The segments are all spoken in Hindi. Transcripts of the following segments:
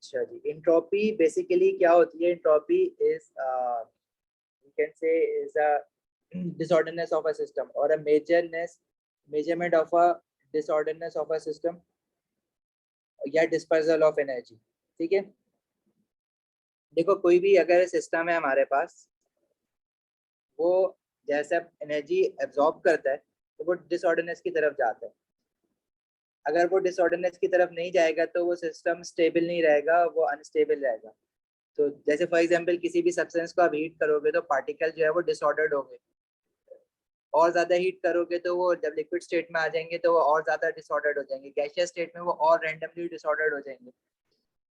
अच्छा जी, इंट्रोपी बेसिकली क्या होती है? Entropy is you can say is a disorderness of a system or a measurement of a disorderness of a system या dispersal of energy। ठीक है, देखो कोई भी अगर सिस्टम है हमारे पास, वो जैसे एनर्जी एब्जॉर्ब करता है तो वो डिसऑर्डरनेस की तरफ जाता है। अगर वो डिसऑर्डरनेस की तरफ नहीं जाएगा तो वो सिस्टम स्टेबल नहीं रहेगा, वो अनस्टेबल रहेगा। तो जैसे फॉर एग्जांपल किसी भी सब्सटेंस को आप हीट करोगे तो पार्टिकल जो है वो डिसऑर्डर्ड होंगे, और ज्यादा हीट करोगे तो वो जब लिक्विड स्टेट में आ जाएंगे तो वो और ज्यादा डिसऑर्डर्ड हो जाएंगे, गैसियस स्टेट में वो और रैंडमली डिसऑर्डर्ड हो जाएंगे।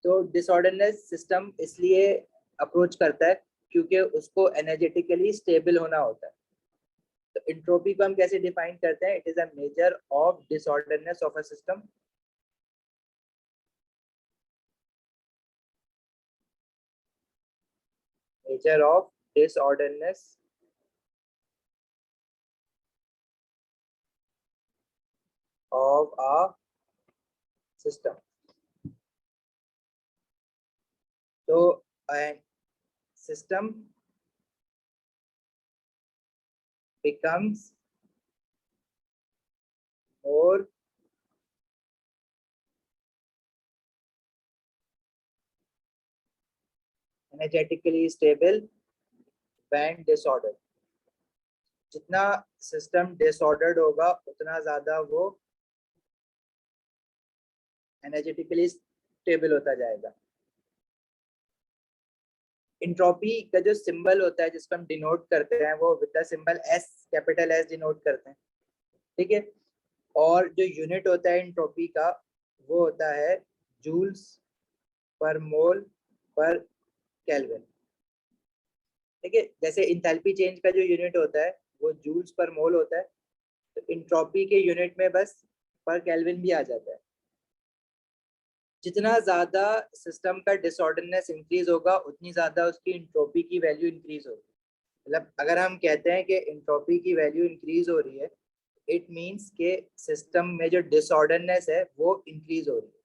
तो डिसऑर्डरनेस सिस्टम इसलिए अप्रोच करता है क्योंकि उसको एनर्जेटिकली स्टेबल होना होता है। तो एंट्रोपी को हम कैसे डिफाइन करते हैं? It is a measure of disorderness of a system. Measure of disorderness of a system। तो system becomes more energetically stable when disordered। जितना सिस्टम डिसऑर्डर्ड होगा उतना ज्यादा वो एनर्जेटिकली स्टेबल होता जाएगा। इंट्रोपी का जो सिंबल होता है जिसको हम डिनोट करते हैं वो with the symbol S, capital S denote करते हैं। ठीक है, और जो यूनिट होता है इंट्रोपी का वो होता है जूल्स पर मोल पर केल्विन। ठीक है, जैसे इंथैल्पी चेंज का जो यूनिट होता है वो जूल्स पर मोल होता है, तो इंट्रोपी के यूनिट में बस पर केल्विन भी आ जाता है। जितना ज्यादा सिस्टम का डिसऑर्डरनेस इंक्रीज होगा उतनी ज्यादा उसकी इंट्रोपी की वैल्यू इंक्रीज होगी। मतलब अगर हम कहते हैं कि इंट्रोपी की वैल्यू इंक्रीज हो रही है, इट मींस के सिस्टम में जो डिसऑर्डरनेस है वो इंक्रीज हो रही है।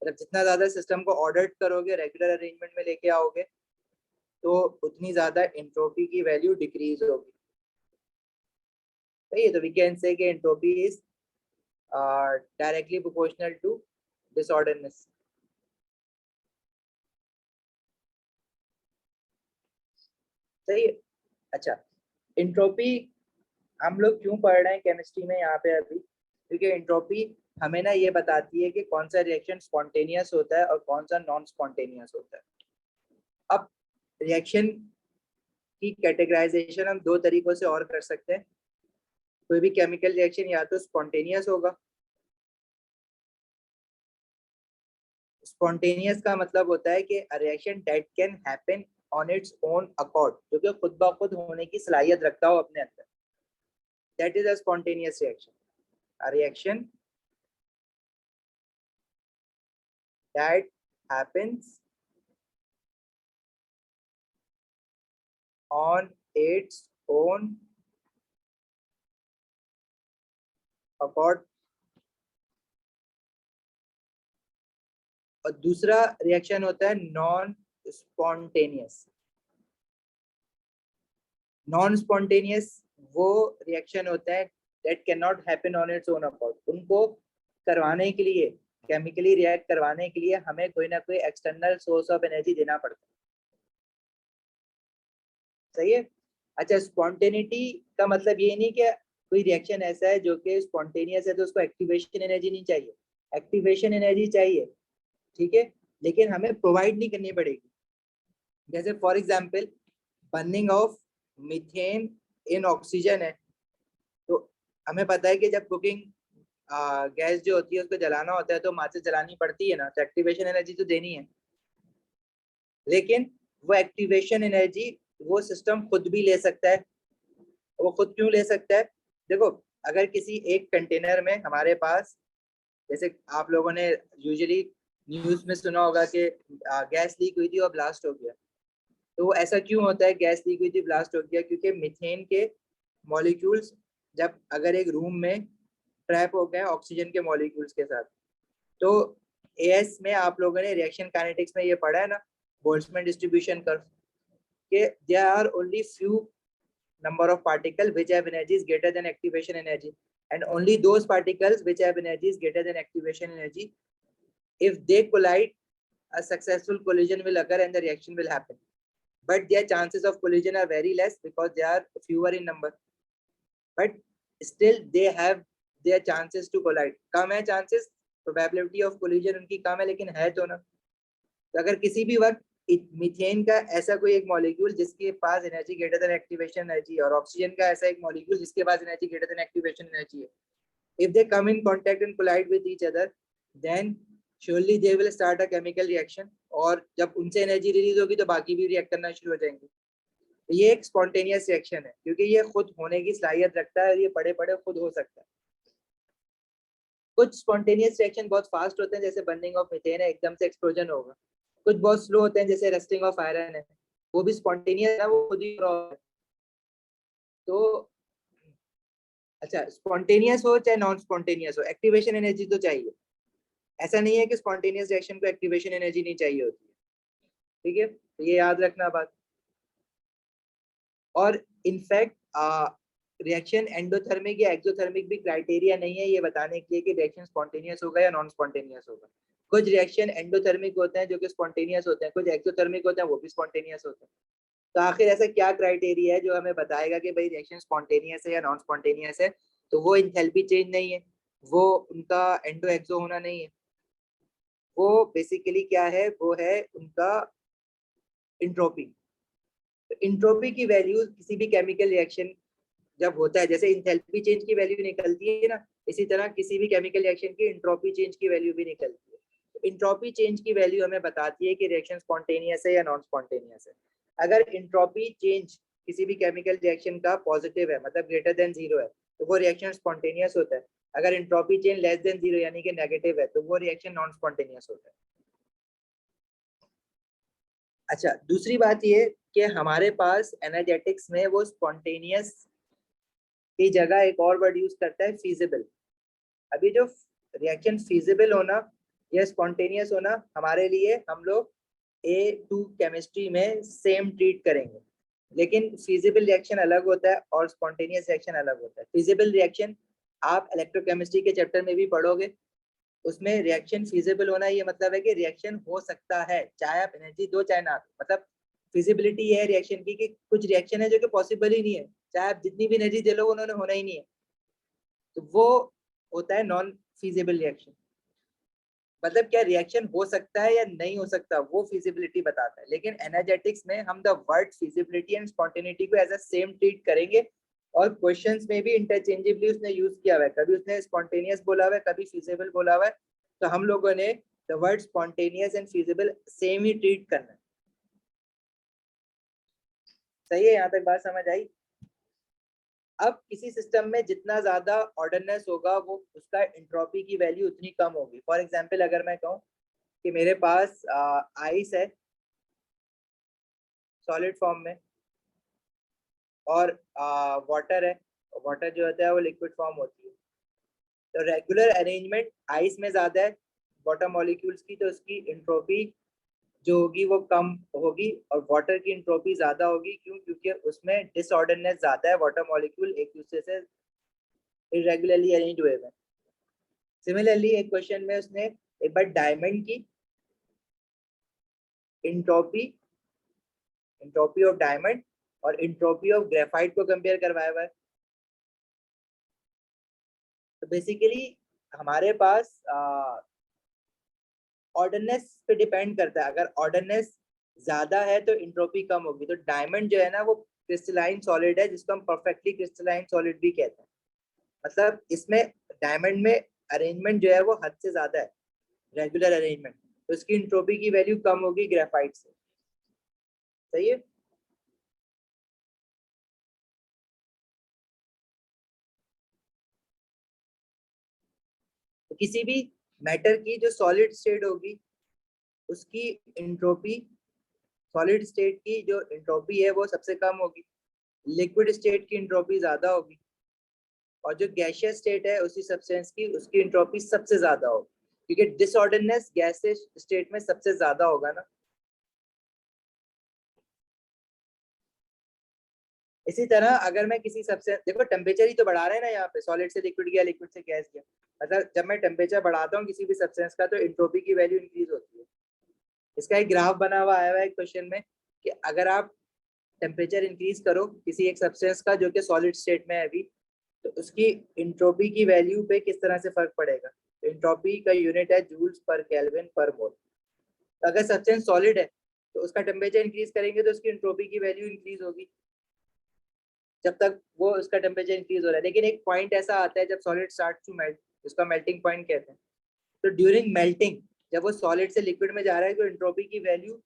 मतलब जितना ज्यादा सिस्टम को ऑर्डर करोगे, रेगुलर अरेंजमेंट में लेके आओगे, तो उतनी ज्यादा एंट्रोपी की वैल्यू डिक्रीज होगी। सही है, तो वी कैन से कि entropy is directly proportional to disorderness. सही है। अच्छा, एंट्रोपी हम लोग क्यों पढ़ रहे हैं केमिस्ट्री में यहाँ पे अभी? क्योंकि एंट्रोपी हमें ना ये बताती है कि कौन सा रिएक्शन स्पॉन्टेनियस होता है और कौन सा नॉन स्पॉन्टेनियस होता है। अब रिएक्शन की कैटेगराइजेशन हम दो तरीकों से और कर सकते हैं। कोई भी केमिकल रिएक्शन या तो स्पॉन्टेनियस होगा, स्पॉन्टेनियस का मतलब होता है कि a reaction that can happen on its own accord, जो कि खुद ब खुद होने की सलाहियत रखता हो अपने अंदर, that is a spontaneous reaction. A reaction that happens on its own accord। और दूसरा रिएक्शन होता है नॉन स्पॉन्टेनियस। नॉन स्पॉन्टेनियस वो रिएक्शन होता है that can not happen on its own accord. उनको करवाने के लिए, केमिकली रिएक्ट करवाने के लिए हमें कोई ना कोई एक्सटर्नल सोर्स ऑफ एनर्जी देना पड़ता है। सही है। अच्छा, स्पॉन्टेनिटी का मतलब ये नहीं कि कोई रिएक्शन ऐसा है जो कि स्पॉन्टेनियस है तो उसको एक्टिवेशन एनर्जी नहीं चाहिए, एक्टिवेशन एनर्जी चाहिए, ठीक है, लेकिन हमें प्रोवाइड नहीं करनी पड़ेगी। जैसे for example burning of methane in oxygen है, तो हमें पता है कि जब कुकिंग गैस जो होती है उसको जलाना होता है तो माचिस जलानी पड़ती है ना, तो एक्टिवेशन एनर्जी तो देनी है। लेकिन वो एक्टिवेशन एनर्जी वो सिस्टम खुद भी ले सकता है। वो खुद क्यों ले सकता है? देखो, अगर किसी एक कंटेनर में हमारे पास, जैसे आप लोगों ने यूजुअली न्यूज में सुना होगा कि गैस लीक हुई थी और ब्लास्ट हो गया। तो वो ऐसा क्यों होता है, गैस लीक हुई थी ब्लास्ट हो गया? क्योंकि मीथेन के मॉलिक्यूल्स जब अगर एक रूम में ट्रैप हो गए ऑक्सीजन के मॉलिक्यूल्स के साथ, तो एएस में आप लोगों ने रिएक्शन काइनेटिक्स में ये पढ़ा है ना, बोल्ट्जमैन डिस्ट्रीब्यूशन कर्व, के there are only few number of particles which have energies greater than activation energy, and only those particles which have energies greater than activation energy, if they collide, a successful collision will occur and the reaction will happen, but their chances of collision are very less because they are fewer in number, but still they have their chances to collide. कम है chances, probability of collision उनकी कम है, लेकिन है तो ना। तो अगर किसी भी वक्त मीथेन का ऐसा कोई एक मॉलिक्यूल जिसके पास energy greater than activation energy, और ऑक्सीजन का ऐसा एक मॉलिक्यूल जिसके पास energy greater than activation energy है, if they come in contact and collide with each other, then surely they will start a chemical reaction, और जब उनसे एनर्जी रिलीज होगी तो बाकी भी रिएक्ट करना शुरू हो जाएंगे। ये एक स्पॉन्टेनियस रिएक्शन है, क्योंकि ये खुद होने की सलाहियत रखता है और ये पड़े पड़े खुद हो सकता है। कुछ स्पॉन्टेनियस रिएक्शन बहुत फास्ट होते हैं, जैसे बर्निंग ऑफ मीथेन है, एकदम से एक्सप्लोजन होगा। कुछ बहुत स्लो होते हैं, जैसे रस्टिंग ऑफ आयरन है, वो भी स्पॉन्टेनियस है, वो खुद ही है। तो अच्छा, स्पॉन्टेनियस हो चाहे नॉन स्पॉन्टेनियस हो, एक्टिवेशन एनर्जी तो चाहिए। ऐसा नहीं है कि स्पॉन्टेनियस रिएक्शन को एक्टिवेशन एनर्जी नहीं चाहिए होती है, ठीक है, तो ये याद रखना बात। और इनफैक्ट रिएक्शन एंडोथर्मिक या एक्सोथर्मिक भी क्राइटेरिया नहीं है ये बताने के लिए कि रिएक्शन स्पॉन्टेनियस होगा या नॉन स्पॉन्टेनियस होगा। कुछ रिएक्शन एंडोथर्मिक होते हैं जो कि स्पॉन्टेनियस होते हैं, कुछ एक्सोथर्मिक होते हैं वो भी स्पॉन्टेनियस होते हैं। तो आखिर ऐसा क्या क्राइटेरिया है जो हमें बताएगा कि भाई रिएक्शन स्पॉन्टेनियस है या नॉन स्पॉन्टेनियस है? तो वो इंथैल्पी चेंज नहीं है, वो उनका एंडो एक्सो होना नहीं है, वो बेसिकली क्या है, वो है उनका इंट्रोपी। तो इंट्रोपी की वैल्यू किसी भी केमिकल रिएक्शन जब होता है, जैसे इंथैल्पी चेंज की वैल्यू निकलती है ना, इसी तरह किसी भी केमिकल रिएक्शन की इंट्रोपी चेंज की वैल्यू भी निकलती है। तो इंट्रोपी चेंज की वैल्यू हमें बताती है कि रिएक्शन स्पॉन्टेनियस है या नॉन स्पॉन्टेनियस है। अगर इंट्रोपी चेंज किसी भी केमिकल रिएक्शन का पॉजिटिव है, मतलब ग्रेटर देन 0 है, तो वो रिएक्शन स्पॉन्टेनियस होता है। अगर इंट्रोपी चेंज लेस देन 0 यानी कि नेगेटिव है, तो वो रिएक्शन नॉन स्पॉन्टेनियस होता है। अच्छा, दूसरी बात ये कि हमारे पास एनर्जेटिक्स में वो स्पॉन्टेनियस की जगह एक और वर्ड यूज करता है, फीजिबल। अभी जो रिएक्शन फीजिबल होना या स्पॉन्टेनियस होना हमारे लिए, हम लोग A2 केमिस्ट्री में सेम ट्रीट करेंगे, लेकिन फीजिबल रिएक्शन अलग होता है और स्पॉन्टेनियस रिएक्शन अलग होता है। फीजिबल रिएक्शन आप इलेक्ट्रोकेमिस्ट्री के चैप्टर में भी पढ़ोगे, उसमें रिएक्शन फीजिबल होना ये मतलब है कि रिएक्शन हो सकता है, चाहे आप एनर्जी दो चाहे ना, मतलब फिजिबिलिटी है रिएक्शन की कि कुछ रिएक्शन है जो कि पॉसिबल ही नहीं है, चाहे आप जितनी भी एनर्जी दे लो उन्होंने होना ही नहीं है, तो वो होता है नॉन फीजिबल रिएक्शन। मतलब क्या रिएक्शन हो सकता है या नहीं हो सकता, वो फिजिबिलिटी बताता है। लेकिन एनर्जेटिक्स में हम the word feasibility and spontaneity को एज अ सेम ट्रीट करेंगे, और क्वेश्चंस में भी इंटरचेंजेबली उसने यूज किया हुआ है, कभी उसने स्पॉन्टेनियस बोला हुआ है, कभी फिजिबल बोला हुआ है। तो हम लोगों ने the word spontaneous and feasible same he treat करना है। सही है, यहाँ तक बात समझ आई? अब किसी सिस्टम में जितना ज्यादा ऑर्डरनेस होगा, वो उसका एंट्रोपी की वैल्यू उतनी कम होगी। फॉर एग्जांपल अगर मैं कहूँ कि मेरे पास आइस है सॉलिड फॉर्म में, और वाटर है, वाटर जो होता है वो लिक्विड फॉर्म होती है, तो रेगुलर अरेंजमेंट आइस में ज्यादा है वाटर मॉलिक्यूल्स की, तो उसकी एंट्रोपी जो होगी वो कम होगी, और वाटर की एंट्रोपी ज्यादा होगी। क्यों? क्योंकि उसमें डिसऑर्डरनेस ज्यादा है, वाटर मॉलिक्यूल एक दूसरे से इरेगुलरली अरेंज हुए हैं। सिमिलरली एक क्वेश्चन में उसने एक बार डायमंड की एंट्रोपी, एंट्रोपी ऑफ डायमंड और एंट्रोपी ऑफ ग्रेफाइट को कंपेयर करवाया हुआ है। तो बेसिकली हमारे पास ऑर्डरनेस पे डिपेंड करता है। अगर ऑर्डरनेस ज्यादा है तो एंट्रोपी कम होगी। तो डायमंड जो है ना, वो क्रिस्टलाइन सॉलिड है, जिसको हम परफेक्टली क्रिस्टलाइन सॉलिड भी कहते हैं। मतलब इसमें डायमंड में अरेंजमेंट जो है वो हद से ज्यादा है, रेगुलर अरेंजमेंट, तो इसकी एंट्रोपी की वैल्यू कम होगी ग्रेफाइट से। सही है? तो किसी भी मैटर की जो सॉलिड स्टेट होगी उसकी एंट्रोपी, सॉलिड स्टेट की जो एंट्रोपी है वो सबसे कम होगी, लिक्विड स्टेट की एंट्रोपी ज्यादा होगी, और जो गैसियस स्टेट है उसी सब्सटेंस की, उसकी एंट्रोपी सबसे ज्यादा होगी। क्योंकि डिसऑर्डरनेस गैसियस स्टेट में सबसे ज्यादा होगा ना। इसी तरह अगर मैं किसी सबसे, देखो टेम्परेचर ही तो बढ़ा रहे हैं ना यहाँ पे, सॉलिड से लिक्विड गया, लिक्विड से गैस गया, मतलब जब मैं टेम्परेचर बढ़ाता हूँ किसी भी सब्सटेंस का तो एंट्रोपी की वैल्यू इंक्रीज होती है। इसका एक ग्राफ बना हुआ आया हुआ है क्वेश्चन में कि अगर आप टेम्परेचर इंक्रीज करो किसी एक सब्सटेंस का जो कि सॉलिड स्टेट में है अभी, तो उसकी एंट्रोपी की वैल्यू पे किस तरह से फर्क पड़ेगा। तो एंट्रोपी का यूनिट है जूल्स पर केल्विन पर मोल। तो अगर सब्सटेंस सॉलिड है तो उसका टेम्परेचर इंक्रीज करेंगे तो उसकी एंट्रोपी की वैल्यू इंक्रीज होगी जब तक वो उसका टेम्परेचर इंक्रीज हो रहा है। लेकिन एक पॉइंट ऐसा आता है जब सॉलिड स्टार्ट टू मेल्ट, उसका मेल्टिंग पॉइंट कहते हैं। तो ड्यूरिंग मेल्टिंग जब वो सॉलिड से लिक्विड में जा रहा है तो एंट्रोपी की वैल्यू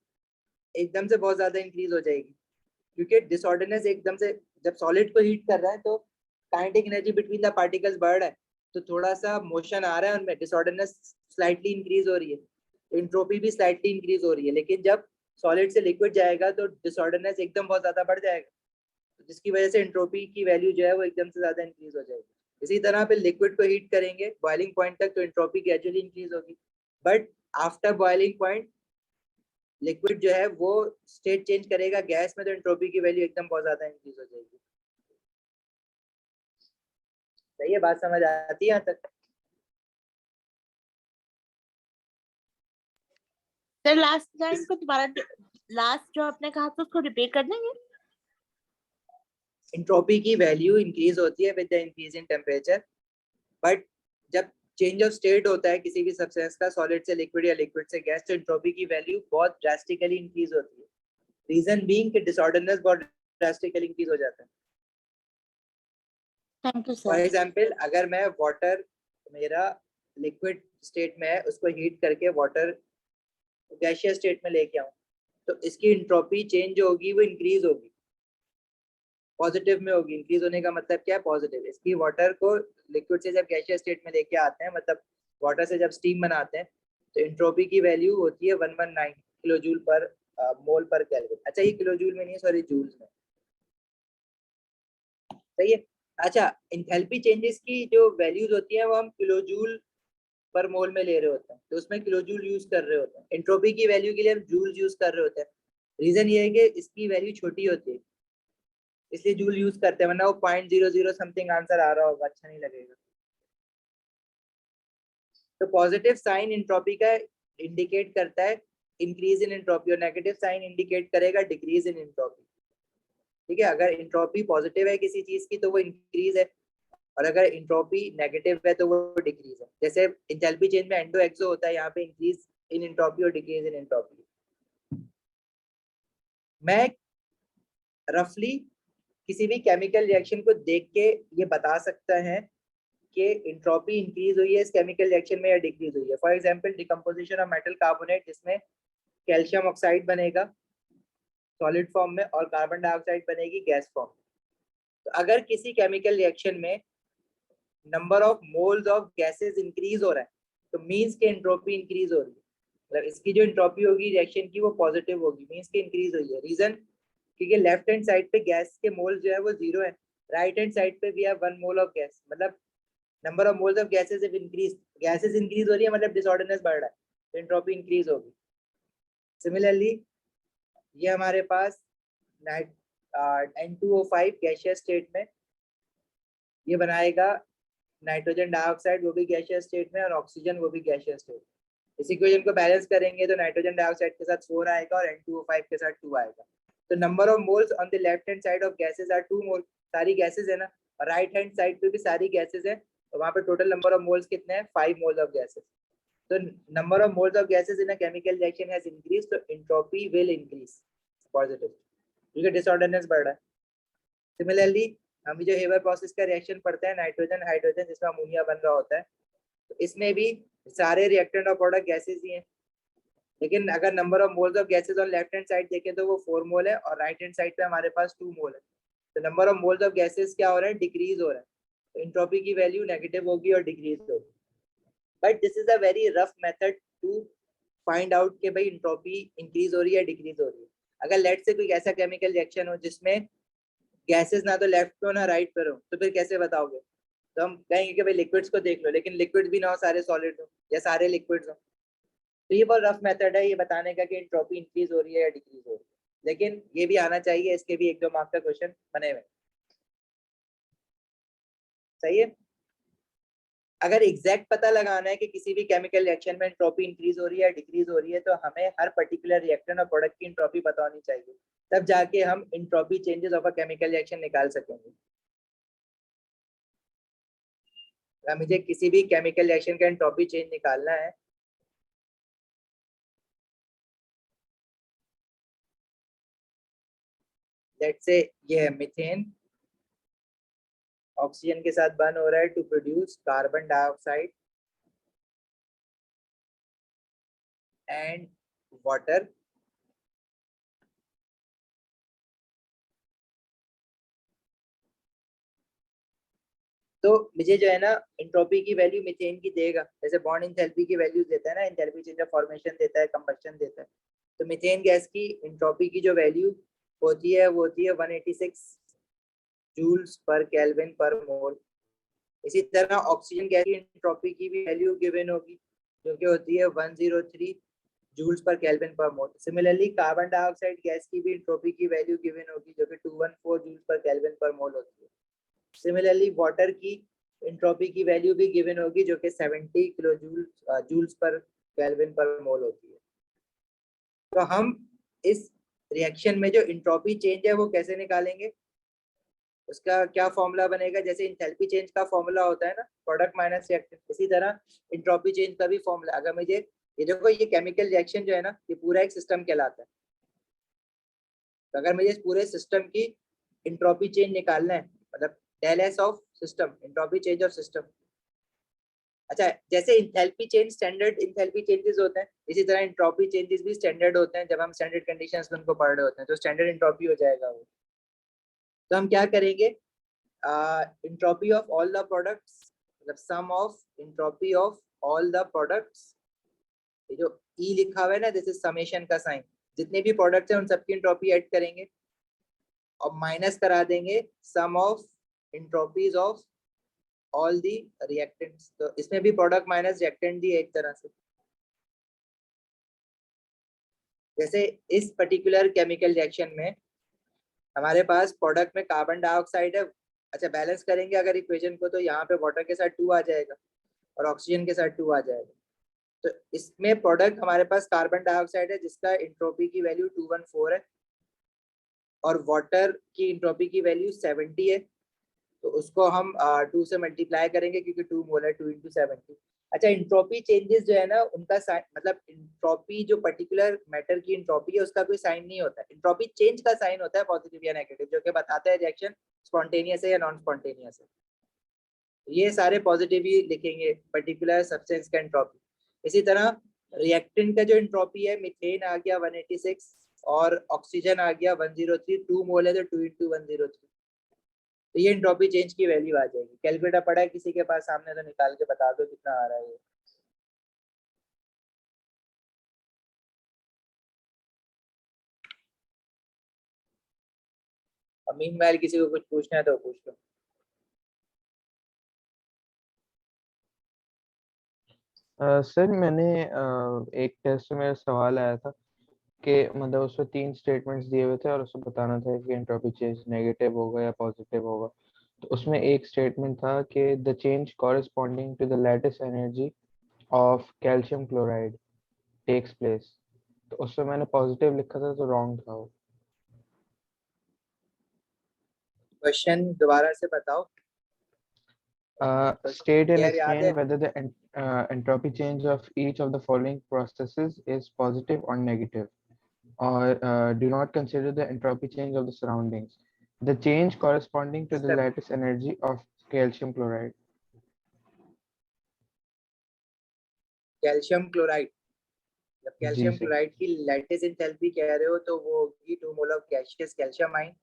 एकदम से बहुत ज्यादा इंक्रीज हो जाएगी, क्योंकि डिसऑर्डरनेस एकदम से, जब सॉलिड को हीट कर रहा है तो kinetic energy between the particles बढ़ रहा है, तो थोड़ा सा मोशन आ रहा है उनमें, डिसऑर्डरनेस स्लाइटली इंक्रीज हो रही है, एंट्रोपी भी स्लाइटली इंक्रीज हो रही है। लेकिन जब सॉलिड से लिक्विड जाएगा तो डिसऑर्डरनेस एकदम बहुत ज्यादा बढ़ जाएगा, जिसकी वजह से एंट्रोपी की वैल्यू जो है वो एकदम से ज्यादा इंक्रीज हो जाएगी। इसी तरह पे लिक्विड को हीट करेंगे बॉइलिंग पॉइंट तक तो एंट्रोपी ग्रेजुअली इंक्रीज होगी, but after boiling point liquid जो है वो स्टेट चेंज करेगा गैस में, तो एंट्रोपी की वैल्यू एकदम बहुत ज्यादा इंक्रीज हो जाएगी। सही है, बात समझ आती है यहाँ तक? सर लास्ट लाइन को दोबारा, लास्ट जो आपने कहा था उसको रिपीट कर देंगे। एंट्रोपी की वैल्यू इंक्रीज होती है with the increase in temperature, but जब चेंज ऑफ स्टेट होता है किसी भी सब्सटेंस का सॉलिड से लिक्विड या लिक्विड से गैस, तो एंट्रोपी की वैल्यू बहुत ड्रास्टिकली इंक्रीज होती है। रीजन बीइंग कि डिसऑर्डरनेस बहुत ड्रास्टिकली इंक्रीज हो जाता है। Thank you for sir. Example अगर मैं वाटर, मेरा लिक्विड स्टेट में है, उसको हीट करके वाटर गैसियस स्टेट में लेके आऊं, तो इसकी एंट्रोपी चेंज जो होगी वो इंक्रीज होगी, पॉजिटिव में होगी। इंक्रीज होने का मतलब क्या है, पॉजिटिव। इसकी वाटर को लिक्विड से जब गैसियस स्टेट में लेके आते हैं, मतलब वाटर से जब स्टीम बनाते हैं, तो एंट्रोपी की वैल्यू होती है 119 किलो जूल पर मोल पर केल्विन। अच्छा ये किलो जूल में नहीं, सॉरी जूल्स में। सही है। अच्छा एंथैल्पी चेंजेस की जो वैल्यूज होती है वो हम किलो जूल पर मोल में ले रहे होते हैं, तो उसमें किलो जूल यूज कर रहे होते हैं। एंट्रोपी की वैल्यू के लिए हम जूल्स यूज कर रहे होते हैं। रीजन ये है कि इसकी वैल्यू छोटी होती है इसलिए जूल यूज करते हैं, वरना वो 0.00 समथिंग आंसर आ रहा होगा, अच्छा नहीं लगेगा। तो पॉजिटिव साइन एंट्रोपी का इंडिकेट करता है इंक्रीज इन एंट्रोपी, और नेगेटिव साइन इंडिकेट करेगा डिक्रीज इन एंट्रोपी। ठीक है, अगर एंट्रोपी पॉजिटिव है किसी चीज की तो वो इंक्रीज है, और अगर एंट्रोपी नेगेटिव है तो वो डिक्रीज है। जैसे एंथैल्पी चेंज में एंडो एक्सो होता है, यहाँ पे इंक्रीज इन एंट्रोपी और डिक्रीज इन एंट्रोपी। मैं रफली किसी भी केमिकल रिएक्शन को देख के ये बता सकता है कि एंट्रोपी इंक्रीज हुई है इस केमिकल रिएक्शन में या डिक्रीज हुई है। For example decomposition of metal carbonate, जिसमें कैल्शियम ऑक्साइड बनेगा सॉलिड फॉर्म में और कार्बन डाइऑक्साइड बनेगी गैस फॉर्म में। तो अगर किसी केमिकल रिएक्शन में number of moles of gases increase हो रहा है तो मींस के एंट्रोपी इंक्रीज हो रही है, मतलब इसकी जो एंट्रोपी होगी रिएक्शन की वो पॉजिटिव होगी, मींस के इंक्रीज हुई है। रीजन क्योंकि लेफ्ट हैंड साइड पे गैस के मोल जो है वो 0 है, राइट हैंड साइड पे भी है 1 मोल ऑफ गैस, मतलब number of moles of gases if increase, gases increase हो रही है मतलब डिसऑर्डरनेस बढ़ रहा है, तो एंट्रोपी इंक्रीज होगी। सिमिलरली ये हमारे पास N2O5 गैसियस स्टेट में ये बनाएगा नाइट्रोजन डाइऑक्साइड, वो भी गैसियस स्टेट में, और ऑक्सीजन वो भी गैसियस स्टेट। इस इक्वेशन को बैलेंस करेंगे तो नाइट्रोजन डाइऑक्साइड के साथ 4 आएगा और N2O5 के साथ 2 आएगा। तो number of moles on the left hand side of gases are 2 mole, सारी गैसेस है ना, और राइट हैंड साइड पे भी सारी गैसेस है, तो वहां पे टोटल नंबर ऑफ मोल्स कितने हैं, 5 मोल्स ऑफ गैसेस। तो number of moles of gases in a chemical reaction has increase, तो एंट्रोपी विल इंक्रीज पॉजिटिव, क्योंकि डिसऑर्डरनेस बढ़ रहा है। सिमिलरली हम जो हेबर प्रोसेस का रिएक्शन पढ़ते हैं नाइट्रोजन हाइड्रोजन जिसमें अमोनिया बन रहा होता है, तो इसमें भी सारे रिएक्टेंट और प्रोडक्ट गैसेस ही हैं, लेकिन अगर number of moles of gases on left hand side देखें तो वो 4 मोल है, और राइट हैंड साइड पे हमारे पास 2 मोल है। तो number of moles of gases क्या हो रहा है, डिक्रीज हो रहा है, तो एंट्रोपी की वैल्यू नेगेटिव होगी और डिक्रीज होगी। But this is a very rough method to find out कि भाई एंट्रोपी इंक्रीज हो रही है डिक्रीज हो रही है। अगर लेट से कोई ऐसा केमिकल रिएक्शन हो जिसमें गैसेस ना तो लेफ्ट पे हो ना राइट पे हो, तो फिर कैसे बताओगे। तो हम कहेंगे कि भाई लिक्विड्स को देख लो, लेकिन लिक्विड्स भी ना हो, सारे सॉलिड हो या सारे लिक्विड्स हो। तो ये बहुत रफ मेथड है ये बताने का कि एंट्रोपी इंक्रीज हो रही है या डिक्रीज हो रही है, लेकिन ये भी आना चाहिए, इसके भी 1-2 मार्क का क्वेश्चन बने हुए। सही है। अगर एग्जैक्ट पता लगाना है कि किसी भी केमिकल रिएक्शन में एंट्रोपी इंक्रीज हो रही है डिक्रीज हो रही है, तो हमें हर पर्टिकुलर रिएक्टेंट और प्रोडक्ट की एंट्रोपी पता होनी चाहिए, तब जाके हम entropy changes of a chemical reaction निकाल सकेंगे। अगर मुझे किसी भी केमिकल रिएक्शन का एंट्रोपी चेंज निकालना है, लेट्स से ये है मीथेन, ऑक्सीजन के साथ बर्न हो रहा है to produce carbon dioxide and water. तो मुझे जो है ना एंट्रोपी की वैल्यू मीथेन की देगा, जैसे बॉन्ड एंथैल्पी की वैल्यू देता है ना, एंथैल्पी चेंज ऑफ फॉर्मेशन देता है, कंबस्शन देता है। तो मीथेन गैस की एंट्रोपी की जो वैल्यू होती है वो होती है 186 जूल्स पर केल्विन पर मोल। इसी तरह ऑक्सीजन गैस की एंट्रोपी की भी वैल्यू गिवन होगी, जो कि होती है 103 जूल्स पर केल्विन पर मोल। सिमिलरली कार्बन डाइऑक्साइड गैस की भी एंट्रोपी की वैल्यू गिवन होगी, जो कि 214 जूल्स पर केल्विन पर मोल होती है। सिमिलरली वाटर की एंट्रोपी की वैल्यू भी गिवन होगी, जो कि 70 किलो जूल्स पर केल्विन पर मोल होती है। तो हम इस रिएक्शन में जो एंट्रोपी चेंज है वो कैसे निकालेंगे, उसका क्या फॉर्मूला बनेगा? जैसे एंथैल्पी चेंज का फॉर्मूला होता है ना, प्रोडक्ट माइनस रिएक्टेंट, इसी तरह एंट्रोपी चेंज का भी फॉर्मूला। अगर मुझे ये देखो, ये केमिकल रिएक्शन जो है ना, ये पूरा एक सिस्टम कहलाता है। तो अगर मुझे इस पूरे सिस्टम की एंट्रोपी चेंज निकालना है, मतलब del S of system, entropy change of system. अच्छा, जैसे enthalpy change standard enthalpy changes होते हैं, इसी तरह एंट्रोपी चेंजेस भी स्टैंडर्ड होते हैं। जब हम स्टैंडर्ड कंडीशंस में उनको पढ़ रहे होते हैं तो स्टैंडर्ड एंट्रोपी हो जाएगा वो। तो हम क्या करेंगे, entropy of all the products, मतलब sum of entropy of all the products. ये जो ई लिखा हुआ है ना, दिस इज समेशन का साइन, जितने भी प्रोडक्ट्स हैं उन सबकी एंट्रोपी ऐड करेंगे और माइनस करा देंगे sum of entropies of all the reactants. तो इसमें भी प्रोडक्ट माइनस रिएक्टेंट दी एक तरह से। जैसे इस पर्टिकुलर केमिकल रिएक्शन में हमारे पास प्रोडक्ट में कार्बन डाइऑक्साइड है। अच्छा, बैलेंस करेंगे अगर इक्वेशन को, तो यहाँ पे वाटर के साथ 2 आ जाएगा और ऑक्सीजन के साथ 2 आ जाएगा। तो इसमें प्रोडक्ट हमारे पास कार्बन डाइऑक्साइड है जिसका एंट्रोपी की वैल्यू 214 है, और वाटर की एंट्रोपी की वैल्यू 70 है। तो उसको हम 2 से मल्टीप्लाई करेंगे, क्योंकि 2 मोल है, 2 × 70। अच्छा, इंट्रोपी चेंजेस जो है ना, उनका मतलब इंट्रोपी जो पर्टिकुलर मैटर की इंट्रोपी है उसका कोई साइन नहीं होता है। इंट्रोपी चेंज का साइन होता है पॉजिटिव या नेगेटिव, जो कि बताता है रिएक्शन स्पॉन्टेनियस है या नॉन स्पॉन्टेनियस है। ये सारे पॉजिटिव ही लिखेंगे पर्टिकुलर सब्सटेंस का इंट्रोपी। इसी तरह रिएक्टेंट का जो इंट्रोपी है, मीथेन आ गया 186 और ऑक्सीजन आ गया 103, 2 मोल है तो 2 × 103। तो ये एंट्रोपी चेंज की वैल्यू आ जाएगी। कैलकुलेटर पड़ा है किसी के पास सामने, तो निकाल के बता दो कितना आ रहा है ये। और मीनवाइल किसी को कुछ पूछना है तो पूछ लो। सर मैंने एक टेस्ट में सवाल आया था कि मतलब उसमें 3 स्टेटमेंट्स दिए हुए थे और उसको बताना था कि एंट्रोपी चेंज नेगेटिव होगा या पॉजिटिव होगा। तो उसमें एक स्टेटमेंट था कि the change corresponding to the lattice energy of calcium chloride takes place. तो उसमें मैंने पॉजिटिव लिखा था तो रॉन्ग था वो। क्वेश्चन दोबारा से बताओ। State and यार याद है? explain whether the entropy change of each of the following processes is positive or negative, or do not consider the entropy change of the surroundings. The change corresponding to the lattice energy of calcium chloride. Calcium chloride, जब जी कैल्शियम सर। क्लोराइड की लैटिस एंथैल्पी कह रहे हो तो वो होगी 2 mole of gaseous calcium ion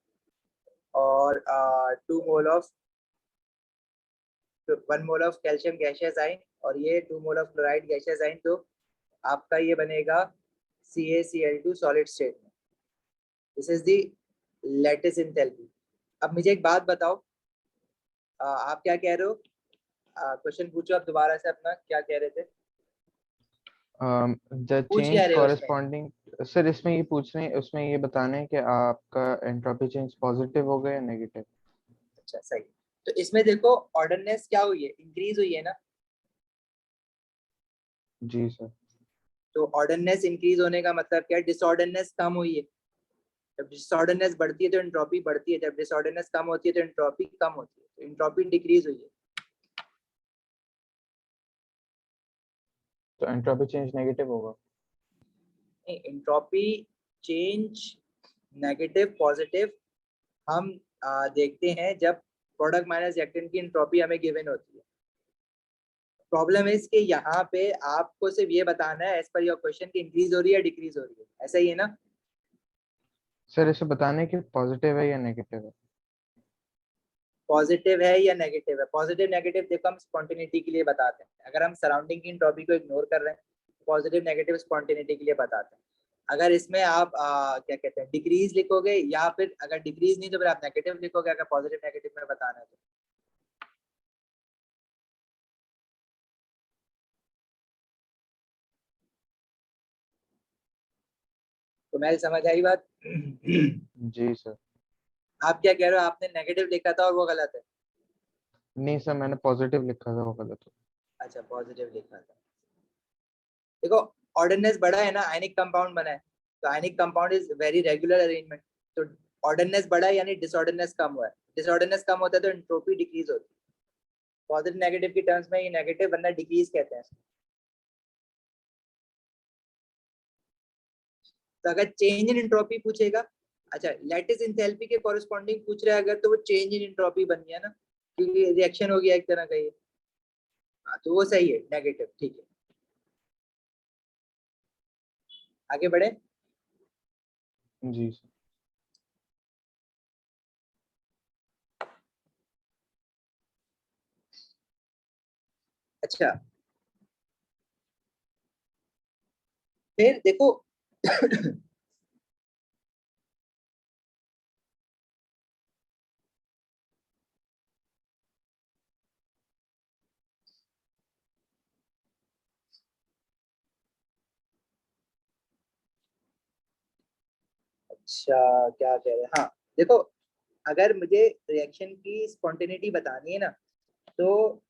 और 2 mole of 1 mole of calcium gaseous ion, और ये 2 mole of chloride gaseous ion. तो आपका ये बनेगा CaCl2 सॉलिड स्टेट में। This is the lattice enthalpy. अब मुझे एक बात बताओ, आप क्या कह रहे हो क्वेश्चन पूछो आप दोबारा से, अपना क्या कह रहे थे? द पूछ क्या चेंज रहे हो उसमें? कॉरेस्पॉन्डिंग, सर इसमें ये पूछ रहे हैं, उसमें ये बताना है कि आपका एंट्रोपी चेंज पॉजिटिव होगा या नेगेटिव। अच्छा सही। तो इसमें देखो ऑर्डरनेस क्या हुई है, इंक्रीज हुई है ना। जी सर। तो ऑर्डरनेस इंक्रीज होने का मतलब क्या है, डिसऑर्डरनेस कम हुई है। जब डिसऑर्डरनेस बढ़ती है तो एंट्रोपी बढ़ती है, जब डिसऑर्डरनेस कम होती है तो एंट्रोपी कम होती है, तो एंट्रोपी डिक्रीज हुई है। तो एंट्रोपी चेंज नेगेटिव होगा। एंट्रोपी चेंज नेगेटिव पॉजिटिव हम देखते हैं जब प्रोडक्ट माइनस रिएक्टेंट की एंट्रोपी हमें गिवन होती है। प्रॉब्लम है इसके, यहाँ पे आपको सिर्फ ये बताना है एज पर योर क्वेश्चन की इंक्रीज हो रही है डिक्रीज हो रही है, ऐसा ही है ना? सर इसे बताने कि पॉजिटिव है या नेगेटिव है। पॉजिटिव है या नेगेटिव है। पॉजिटिव नेगेटिव देखो हम स्पॉन्टेनिटी के लिए बताते हैं। अगर हम सराउंडिंग की एंट्रोपी को इग्नोर कर रहे हैं, पॉजिटिव नेगेटिव स्पॉन्टेनिटी के लिए बताते हैं। अगर इसमें आप क्या कहते हैं डिक्रीज लिखोगे, या फिर अगर डिक्रीज नहीं तो फिर आप नेगेटिव लिखोगे, अगर पॉजिटिव नेगेटिव में बताना है तो मैं समझ आई बात? जी सर। आप क्या कह रहे हो, आपने नेगेटिव लिखा था और वो गलत है? नहीं सर, मैंने पॉजिटिव लिखा था, वो गलत हो। अच्छा पॉजिटिव लिखा था। देखो ऑर्डरनेस बढ़ा है ना, आयनिक कंपाउंड बना है, तो ionic compound is very regular arrangement. तो ऑर्डरनेस बढ़ा है यानी डिसऑर्डरनेस कम हुआ है, डिसऑर्डरनेस कम होता है तो एंट्रोपी डिक्रीज होती है। पॉजिटिव नेगेटिव की टर्म्स में ये नेगेटिव वरना डिक्रीज कहते हैं। तो अगर चेंज इन एंट्रोपी पूछेगा, अच्छा लैटिस एंथैल्पी के कॉरेस्पॉन्डिंग पूछ रहा है अगर, तो वो चेंज इन एंट्रोपी बन गया ना, क्योंकि रिएक्शन हो गया एक तरह का ये। हाँ, तो वो सही है, नेगेटिव, ठीक है। आगे बढ़े। जी सर। अच्छा फिर देखो अच्छा क्या कह रहे हैं, हाँ देखो अगर मुझे रिएक्शन की स्पॉन्टेनिटी बतानी है ना, तो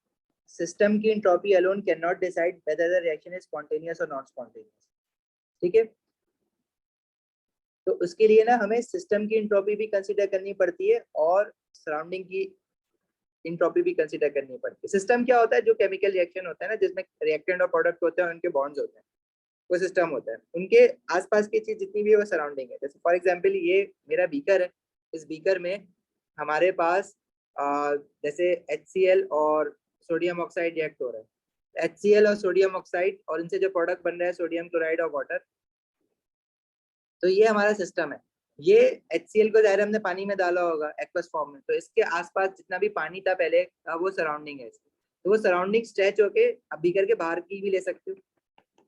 सिस्टम की entropy alone can not decide whether the reaction is spontaneous और नॉन स्पॉन्टेनियस। ठीक है, तो उसके लिए ना हमें सिस्टम की एंट्रोपी भी कंसीडर करनी पड़ती है और सराउंडिंग की एंट्रोपी भी कंसीडर करनी पड़ती है। सिस्टम क्या होता है, जो केमिकल रिएक्शन होता है ना, जिसमें रिएक्टेंट और प्रोडक्ट होते हैं, उनके बॉन्ड्स होते हैं, वो सिस्टम होता है। उनके आसपास की चीज जितनी भी है वो सराउंडिंग है। जैसे फॉर एग्जांपल ये मेरा बीकर है, इस बीकर में हमारे पास जैसे HCl और सोडियम ऑक्साइड रिएक्ट हो रहा है। HCl और सोडियम ऑक्साइड और इनसे जो प्रोडक्ट बन रहा है सोडियम क्लोराइड और वाटर, तो ये हमारा सिस्टम है। ये HCl को जाहिर हमने पानी में डाला होगा एक्वस फॉर्म में, तो इसके आसपास जितना भी पानी था पहले वो सराउंडिंग है इसकी। तो वो सराउंडिंग स्ट्रेच होके अब बीकर के बाहर की भी ले सकते हो।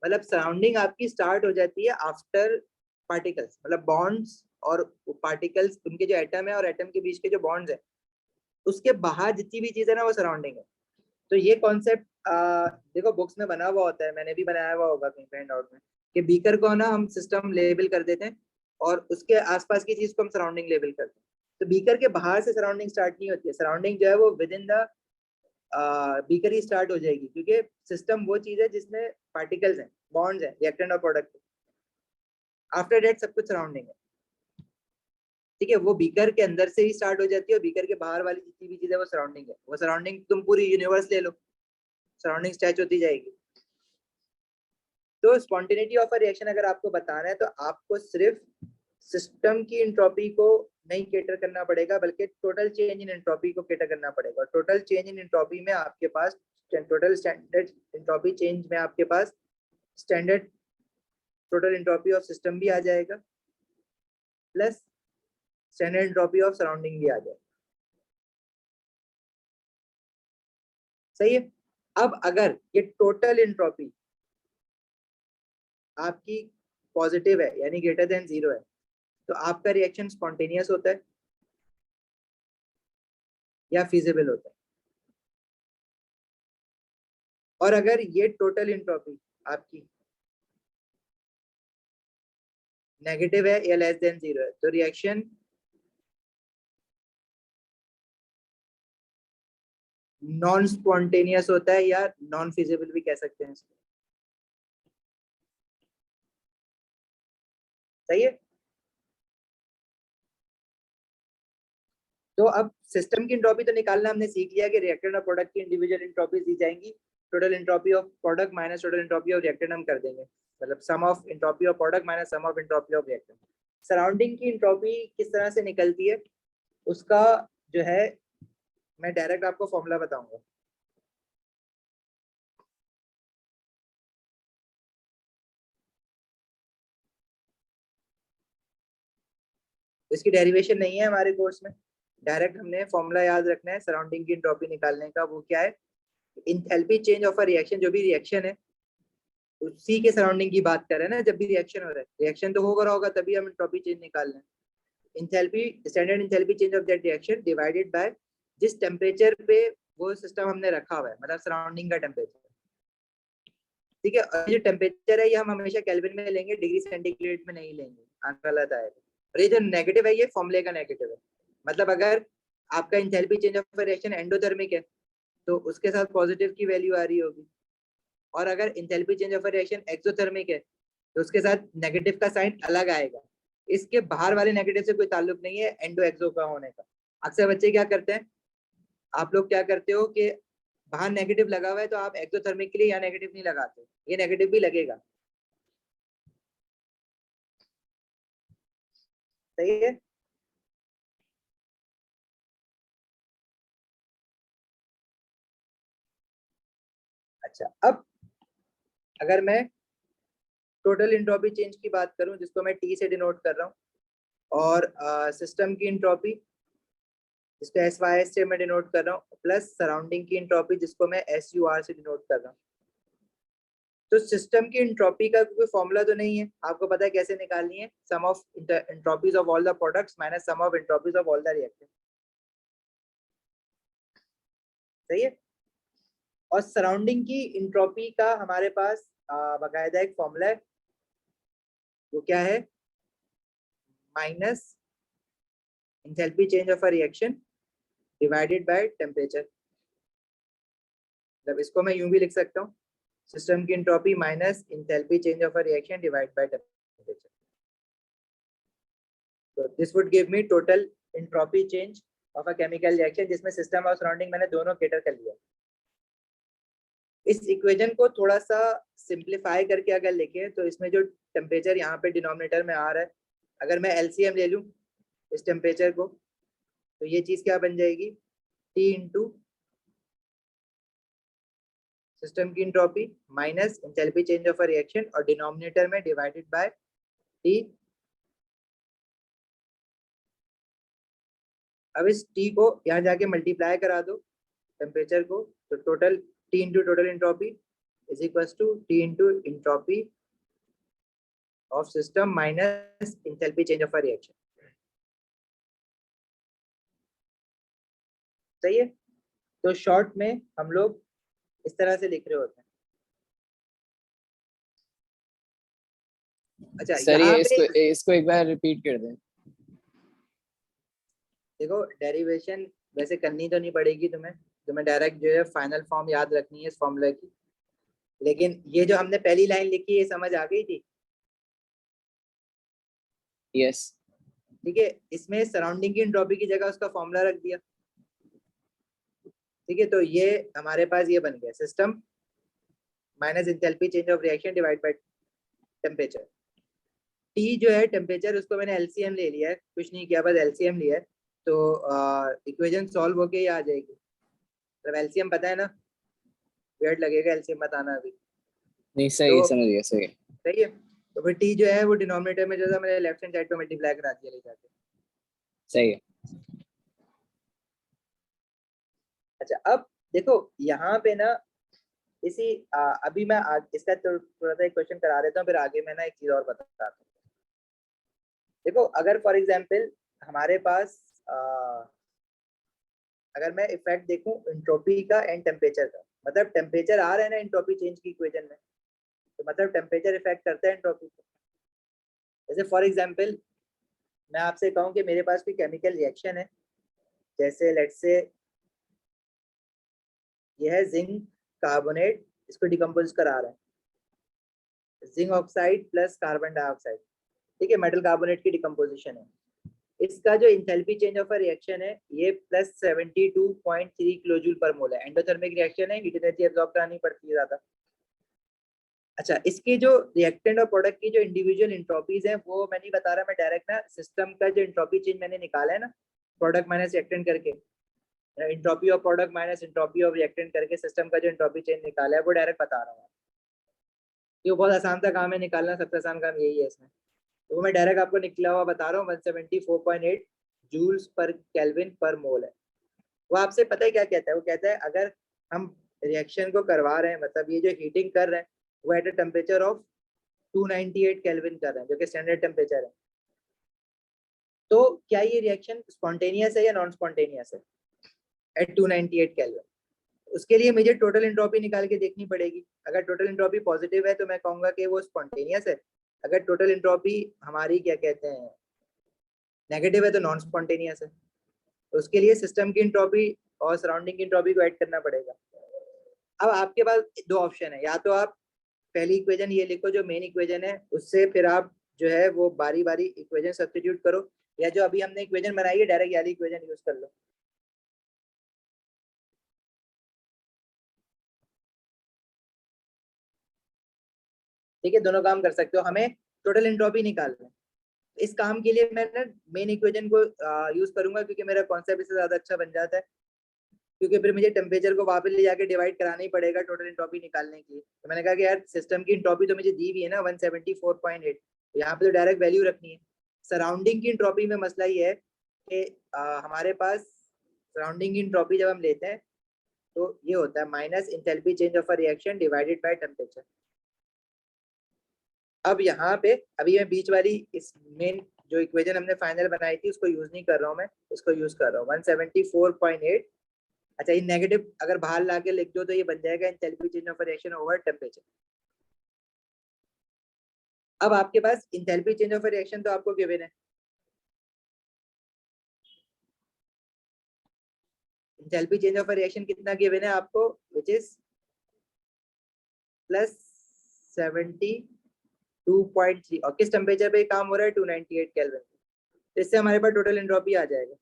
मतलब सराउंडिंग आपकी स्टार्ट हो जाती है आफ्टर पार्टिकल्स, मतलब बॉन्ड्स और पार्टिकल्स, उनके जो एटम है और एटम के बीच के जो बॉन्ड्स है, उसके बाहर जितनी भी चीज है ना वो सराउंडिंग है। तो ये कॉन्सेप्ट देखो बुक्स में बना हुआ होता है, मैंने भी बनाया हुआ होगा कहीं पे आउट में, कि बीकर को ना हम सिस्टम लेबल कर देते हैं और उसके आसपास की चीज को हम सराउंडिंग लेबल करते हैं। तो बीकर के बाहर से सराउंडिंग स्टार्ट नहीं होती है, सराउंडिंग जो है वो with in the beaker he start हो जाएगी, क्योंकि सिस्टम वो चीज है जिसमें पार्टिकल्स हैं, बॉन्ड्स हैं, रिएक्टेंट और प्रोडक्ट। आफ्टर डेट सब कुछ सराउंडिंग है। ठीक है, वो बीकर के अंदर से ही स्टार्ट हो जाती है और बीकर के बाहर वाली जितनी भी चीज है वो सराउंडिंग है। वो सराउंडिंग तुम पूरी यूनिवर्स ले लो, सराउंडिंग स्ट्रेच होती जाएगी। तो स्पॉन्टेनिटी ऑफ अ रिएक्शन अगर आपको बताना है तो आपको सिर्फ सिस्टम की एंट्रोपी को नहीं केटर करना पड़ेगा, बल्कि टोटल चेंज इन एंट्रोपी को केटर करना पड़ेगा। टोटल चेंज इन एंट्रोपी में आपके पास टोटल स्टैंडर्ड एंट्रोपी चेंज में आपके पास standard total entropy of system भी आ जाएगा, plus standard entropy of surrounding भी आ जाएगा। सही है। अब अगर ये टोटल एंट्रोपी आपकी पॉजिटिव है यानी ग्रेटर देन 0 है, तो आपका रिएक्शन स्पॉन्टेनियस होता है या फिजिबल होता है? और अगर ये टोटल एंट्रोपी आपकी नेगेटिव है या लेस देन 0 है तो रिएक्शन नॉन स्पॉन्टेनियस होता है या नॉन फिजिबल भी कह सकते हैं इसको। सही है। तो अब सिस्टम की एंट्रोपी तो निकालना हमने सीख लिया कि रिएक्टेंट और प्रोडक्ट की इंडिविजुअल एंट्रोपी दी जाएंगी, total entropy of product minus total entropy of reactant हम कर देंगे, मतलब sum of entropy of product minus sum of entropy of reactant. Surrounding की एंट्रोपी किस तरह से निकलती है उसका जो है मैं डायरेक्ट आपको फॉर्मूला बताऊंगा। इसकी डेरिवेशन नहीं है हमारे कोर्स में, डायरेक्ट हमने फॉर्मूला याद रखना है सराउंडिंग की एंट्रोपी निकालने का। वो क्या है, enthalpy change of a reaction, जो भी रिएक्शन है उसी के सराउंडिंग की बात कर रहे हैं ना। जब भी रिएक्शन हो रहा है, रिएक्शन तो होगा तभी हम एंट्रोपी चेंज निकाल रहे हैं। Enthalpy, standard enthalpy change of that reaction divided by जिस टेम्परेचर पे वो सिस्टम हमने रखा हुआ है, मतलब सराउंडिंग का टेम्परेचर। ठीक है, और जो टेम्परेचर है ये हम हमेशा केल्विन में लेंगे, डिग्री सेंटीग्रेड में नहीं लेंगे, आंसर गलत आएगा। और ये जो नेगेटिव है ये फॉर्मूले का नेगेटिव है, मतलब अगर आपका enthalpy change of reaction endothermic है तो उसके साथ पॉजिटिव की वैल्यू आ रही होगी, और अगर enthalpy change of reaction exothermic है तो उसके साथ नेगेटिव का साइन अलग आएगा। इसके बाहर वाले नेगेटिव से कोई ताल्लुक नहीं है एंडो एक्सो का होने का। अक्सर बच्चे क्या करते हैं, आप लोग क्या करते हो कि बाहर नेगेटिव लगा हुआ है तो आप एक्सोथर्मिक के लिए यहाँ नेगेटिव नहीं लगाते, ये नेगेटिव भी लगेगा। सही है। अच्छा, अब अगर मैं टोटल एंट्रोपी चेंज की बात करूं जिसको मैं टी से डिनोट कर रहा हूं, और सिस्टम की एंट्रोपी जिसको SYS से मैं डिनोट कर रहा हूँ, प्लस सराउंडिंग की एंट्रोपी जिसको मैं SUR से डिनोट कर रहा हूँ, तो सिस्टम की एंट्रोपी का कोई फॉर्मूला तो नहीं है, आपको पता है कैसे निकालनी है, sum of entropies of all the products minus sum of entropies of all the reactant. सही है। और सराउंडिंग की एंट्रोपी का हमारे पास बाकायदा एक फॉर्मूला है, वो क्या है, minus enthalpy change of a reaction divided by temperature. मतलब इसको मैं यूं भी लिख सकता हूँ, सिस्टम की entropy minus enthalpy change of a reaction divide by temperature. तो this would give me total entropy change of a chemical reaction जिसमें सिस्टम और सराउंडिंग मैंने दोनों कैटर कर लिया। इस इक्वेशन को थोड़ा सा सिंप्लीफाई करके अगर लिखें तो इसमें जो टेम्परेचर यहाँ पे डिनोमिनेटर में आ रहा है, अगर मैं एलसीएम ले लूँ इस टेम्परेचर को तो ये चीज क्या बन जाएगी, T इंटू सिस्टम की entropy minus enthalpy change of a reaction और डिनोमिनेटर में डिवाइडेड बाय T। अब इस T को यहाँ जाके मल्टीप्लाई करा दो टेम्परेचर को, तो total T into total entropy is equal to T into entropy of system minus enthalpy change of a reaction. सही है। तो शॉर्ट में हम लोग इस तरह से लिख रहे होते हैं। अच्छा, सर यहाँ ये पे इसको एक बार रिपीट कर दें। देखो, डेरिवेशन वैसे करनी तो नहीं पड़ेगी तुम्हें डायरेक्ट जो है फाइनल फॉर्म याद रखनी है इस फॉर्मूले की, लेकिन ये जो हमने पहली लाइन लिखी है समझ आ गई थी। यस। ठीक है, इसमें सराउंडिंग की एंट्रोपी की जगह उसका फॉर्मूला रख दिया। ठीक है, तो ये हमारे पास ये बन गया, system minus enthalpy change of reaction divide by temperature. T जो है टेम्परेचर, उसको मैंने एलसीएम ले लिया है, कुछ नहीं किया, बस एलसीएम लिया है, तो इक्वेशन सॉल्व होके ही आ जाएगी। मतलब एलसीएम पता है ना, वेट लगेगा एलसीएम बताना अभी। नहीं सही तो है, समझ गया, सही है। सही है, तो फिर टी जो है वो डिनोमिनेटर में जो है मैंने लेफ्ट हैंड साइड पे मल्टीप्लाई करा दिया ले जाके। सही है। अच्छा, अब देखो यहाँ पे ना इसी अभी मैं इसका थोड़ा सा एक क्वेश्चन करा देता हूँ, फिर आगे मैं ना एक चीज और बताता हूँ। देखो, अगर फॉर एग्जांपल हमारे पास अगर मैं इफेक्ट देखूं एंट्रोपी का एंड टेम्परेचर का, मतलब टेम्परेचर आ रहा है ना एंट्रोपी चेंज की इक्वेशन में, तो मतलब टेम्परेचर इफेक्ट करता है एंट्रोपी को। जैसे फॉर एग्जांपल मैं आपसे कहूँ कि मेरे पास कोई केमिकल रिएक्शन है, जैसे लेट्स से यह है जिंक कार्बोनेट, इसको डिकम्पोज करा रहा है, zinc oxide plus carbon dioxide, ठीक है, मेटल कार्बोनेट की डिकम्पोजिशन है। इसका जो enthalpy change of a reaction है ये प्लस 72.3 किलो जूल पर मोल है। एंडोथर्मिक रिएक्शन है, हीट एनर्जी एब्जॉर्ब करानी पड़ती है ज्यादा। अच्छा, इसके जो रिएक्टेंट और प्रोडक्ट की जो इंडिविजुअल इंट्रोपीज है वो मैं नहीं बता रहा, मैं डायरेक्ट ना सिस्टम का जो इंट्रोपी चेंज मैंने निकाला है ना, प्रोडक्ट माइनस रिएक्टेंट करके, entropy of product minus entropy of reactant करके सिस्टम का जो इंट्रोपी चेंज निकाला है वो डायरेक्ट बता रहा हूँ। ये बहुत आसान सा काम है निकालना, सबसे आसान काम यही है इसमें। तो मैं डायरेक्ट आपको निकला हुआ बता रहा हूँ, 174.8 जूल्स पर केल्विन पर मोल है। वो आपसे पता है क्या कहता है, वो कहता है अगर हम रिएक्शन को करवा रहे हैं, मतलब ये जो हीटिंग कर रहे हैं वो at a temperature of 298 kelvin कर रहे हैं, जो कि स्टैंडर्ड टेम्परेचर है, तो क्या ये रिएक्शन स्पॉन्टेनियस है या नॉन स्पॉन्टेनियस है एट 298 केल्विन? उसके लिए मुझे टोटल एंट्रोपी निकाल के देखनी पड़ेगी। अगर टोटल एंट्रोपी पॉजिटिव है तो मैं कहूंगा कि वो स्पॉन्टेनियस है, अगर टोटल एंट्रोपी हमारी क्या कहते हैं नेगेटिव है तो नॉन स्पॉन्टेनियस है। तो उसके लिए सिस्टम की एंट्रोपी और सराउंडिंग की एंट्रोपी को ऐड करना पड़ेगा। अब आपके पास दो ऑप्शन है, या तो आप पहली इक्वेशन ये लिखो जो मेन इक्वेशन है, उससे फिर आप जो है वो बारी बारी इक्वेशन सब्स्टिट्यूट करो, या जो अभी हमने इक्वेशन बनाई है डायरेक्ट वाली इक्वेशन यूज कर लो। ठीक है, दोनों काम कर सकते हो। हमें टोटल एंट्रोपी निकालना है, इस काम के लिए मैं ना मेन इक्वेशन को यूज करूंगा, क्योंकि मेरा कॉन्सेप्ट इससे ज्यादा अच्छा बन जाता है, क्योंकि फिर मुझे टेम्परेचर को वापस ले जाके डिवाइड कराना ही पड़ेगा टोटल एंट्रोपी निकालने के लिए। तो मैंने कहा कि यार सिस्टम की एंट्रोपी तो मुझे दी हुई है ना 174.8, तो यहाँ पे तो डायरेक्ट वैल्यू रखनी है। सराउंडिंग की एंट्रोपी में मसला ये है कि हमारे पास सराउंडिंग की एंट्रोपी जब हम लेते हैं तो ये होता है minus enthalpy change of a reaction divided by temperature. अब यहाँ पे अभी मैं बीच वाली इस मेन जो इक्वेशन हमने फाइनल बनाई थी उसको यूज नहीं कर रहा हूँ, मैं इसको यूज कर रहा हूँ 174.8। अच्छा, ये नेगेटिव अगर बाहर लाके लिख दो तो ये बन जाएगा enthalpy change of reaction over temperature. अब आपके पास एंथैल्पी चेंज ऑफ रिएक्शन तो आपको गिवन है, एंथैल्पी चेंज ऑफ रिएक्शन कितना गिवन है आपको, व्हिच इज प्लस 72.3, और किस टेम्परेचर पे काम हो रहा है 298 केल्विन। तो इससे हमारे पास टोटल एंट्रोपी आ जाएगा।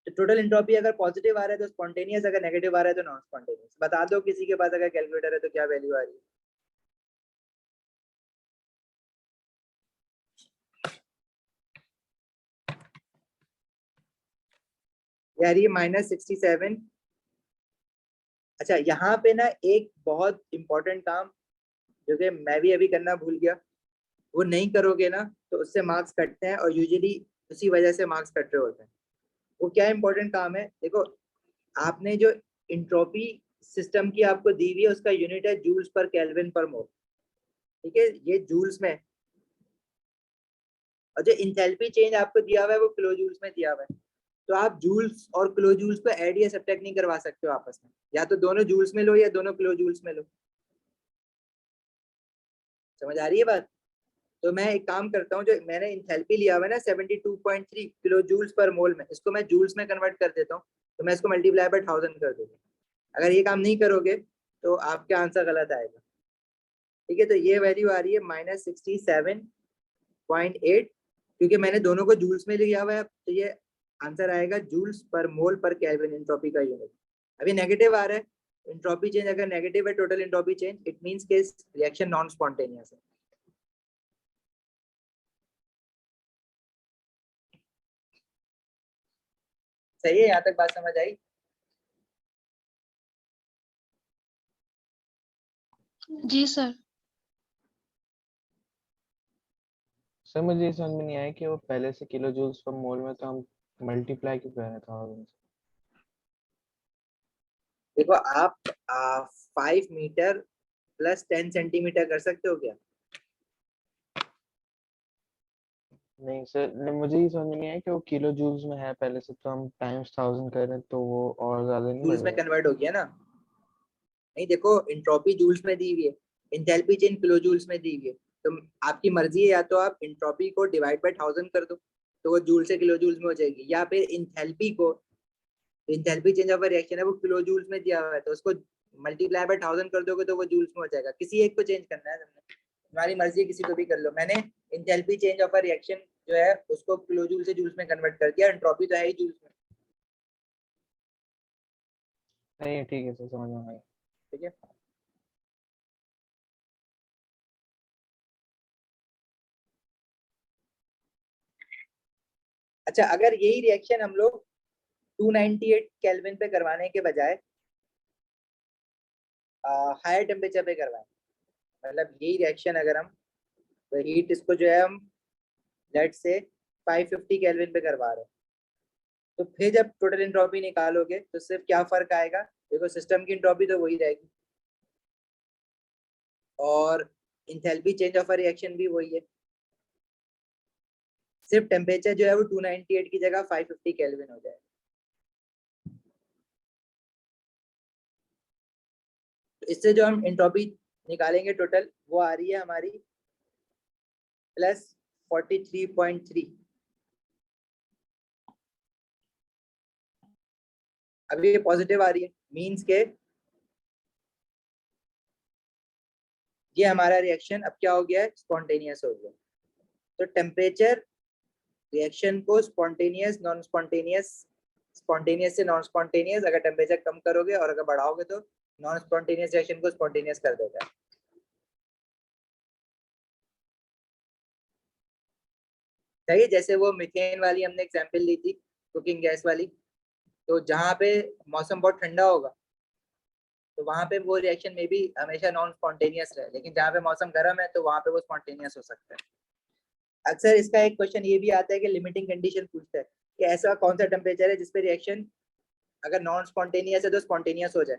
तो टोटल एंट्रोपी अगर पॉजिटिव आ रहा है तो स्पॉन्टेनियस, अगर नेगेटिव आ रहा है तो नॉन स्पॉन्टेनियस। बता दो किसी के पास अगर कैलकुलेटर है तो क्या वैल्यू आ रही है। यार ये -67। अच्छा, यहाँ पे ना एक बहुत इंपॉर्टेंट काम जो कि मैं भी अभी करना भूल गया, वो नहीं करोगे ना तो उससे मार्क्स कटते हैं, और यूजुअली उसी वजह से मार्क्स कट रहे होते हैं। वो क्या इंपॉर्टेंट काम है, देखो आपने जो इंट्रोपी सिस्टम की आपको दी हुई है उसका यूनिट है जूल्स पर केल्विन पर मोल, ठीक है, ये जूल्स में। और जो इंथैल्पी चेंज आपको दिया हुआ है वो किलो जूल्स में दिया हुआ है। तो आप जूल्स और किलो जूल्स को ऐड या सब्ट्रैक्ट नहीं करवा सकते हो आपस में, या तो दोनों जूल्स में लो या दोनों किलो जूल्स में लो। समझ आ रही है बात? तो मैं एक काम करता हूँ, जो मैंने इंथैल्पी लिया हुआ है ना 72.3 किलो जूल्स पर मोल में, इसको मैं जूल्स में कन्वर्ट कर देता हूँ, तो मैं इसको मल्टीप्लाई बाय 1000 कर दूंगा। अगर ये काम नहीं करोगे तो आपका आंसर गलत आएगा। ठीक है, तो ये वैल्यू आ रही है -67.8, क्योंकि मैंने दोनों को जूल्स में लिया हुआ है, तो ये आंसर आएगा जूल्स पर मोल पर केल्विन एंट्रोपी का यूनिट। अभी नेगेटिव आ रहा है, एंट्रोपी चेंज अगर नेगेटिव है total entropy change, it means के रिएक्शन नॉन स्पॉन्टेनियस है। सही है, यहाँ तक बात समझ आई? जी सर। सर मुझे ये समझ में नहीं आया कि वो पहले से किलो जूल्स पर मोल में, तो हम मल्टीप्लाई क्यों कर रहे थे 1000 से? देखो आप 5 मीटर प्लस 10 सेंटीमीटर कर सकते हो क्या? नहीं सर, मुझे ये समझ में नहीं आया कि वो किलो जूल्स में है पहले से, तो हम टाइम्स 1000 कर रहे हैं तो वो और ज्यादा नहीं बढ़ जूल्स में जाएगा? कन्वर्ट हो गया ना। नहीं देखो, इंट्रोपी जूल्स में दी हुई है, इंथैल्पी चेंज किलो जूल्स में दी हुई है, तो आपकी मर्जी है, या तो आप इंट्रोपी को डिवाइड बाय 1000 कर दो तो वो जूल से किलो जूल्स में हो जाएगी, या फिर इंथैल्पी को, इंथैल्पी चेंज ऑफ रिएक्शन है वो किलो जूल्स में दिया हुआ है तो उसको मल्टीप्लाई बाय 1000 कर दोगे तो वो जूल्स में हो जाएगा। किसी एक को चेंज करना है तुमने, तुम्हारी मर्जी है, किसी को भी कर लो। मैंने इंथैल्पी चेंज ऑफ रिएक्शन जो है उसको किलो जूल से जूल्स में कन्वर्ट कर दिया, एंट्रोपी तो है ही जूल्स में। नहीं ठीक है सर, समझ में आ गया। ठीक है, अच्छा अगर यही रिएक्शन हम लोग 298 केल्विन पे करवाने के बजाय हायर टेम्परेचर पे करवाएं, मतलब यही रिएक्शन अगर हम हीट इसको जो है हम लेट से 550 केल्विन पे करवा रहे हैं, तो फिर जब टोटल एंट्रोपी निकालोगे तो सिर्फ क्या फर्क आएगा, देखो सिस्टम की एंट्रोपी तो वही रहेगी और इंथैल्पी चेंज ऑफ रिएक्शन भी वही है, सिर्फ टेम्परेचर जो है वो 298 की जगह 550 केल्विन हो जाएगा। तो इससे जो हम एंट्रोपी निकालेंगे टोटल वो आ रही है हमारी प्लस 43.3। अभी ये पॉजिटिव आ रही है, मींस के ये हमारा रिएक्शन अब क्या हो गया है, स्पॉन्टेनियस हो गया। तो टेम्परेचर रिएक्शन को स्पॉन्टेनियस, नॉन स्पॉन्टेनियस, स्पॉन्टेनियस से नॉन स्पॉन्टेनियस, अगर टेम्परेचर कम करोगे और अगर बढ़ाओगे तो नॉन स्पॉन्टेनियस रिएक्शन को स्पॉन्टेनियस कर देगा। सही है, जैसे वो मीथेन वाली हमने एग्जांपल ली थी, कुकिंग गैस वाली, तो जहाँ पे मौसम बहुत ठंडा होगा तो वहां पे वो रिएक्शन में भी हमेशा नॉन स्पॉन्टेनियस रहे, लेकिन जहाँ पे मौसम गर्म है तो वहां पे वो स्पॉन्टेनियस हो सकता है। अक्सर इसका एक क्वेश्चन ये भी आता है कि लिमिटिंग कंडीशन पूछता है कि ऐसा कौन सा टेम्परेचर है जिसपे रिएक्शन अगर नॉन स्पॉन्टेनियस है तो स्पॉन्टेनियस हो जाए।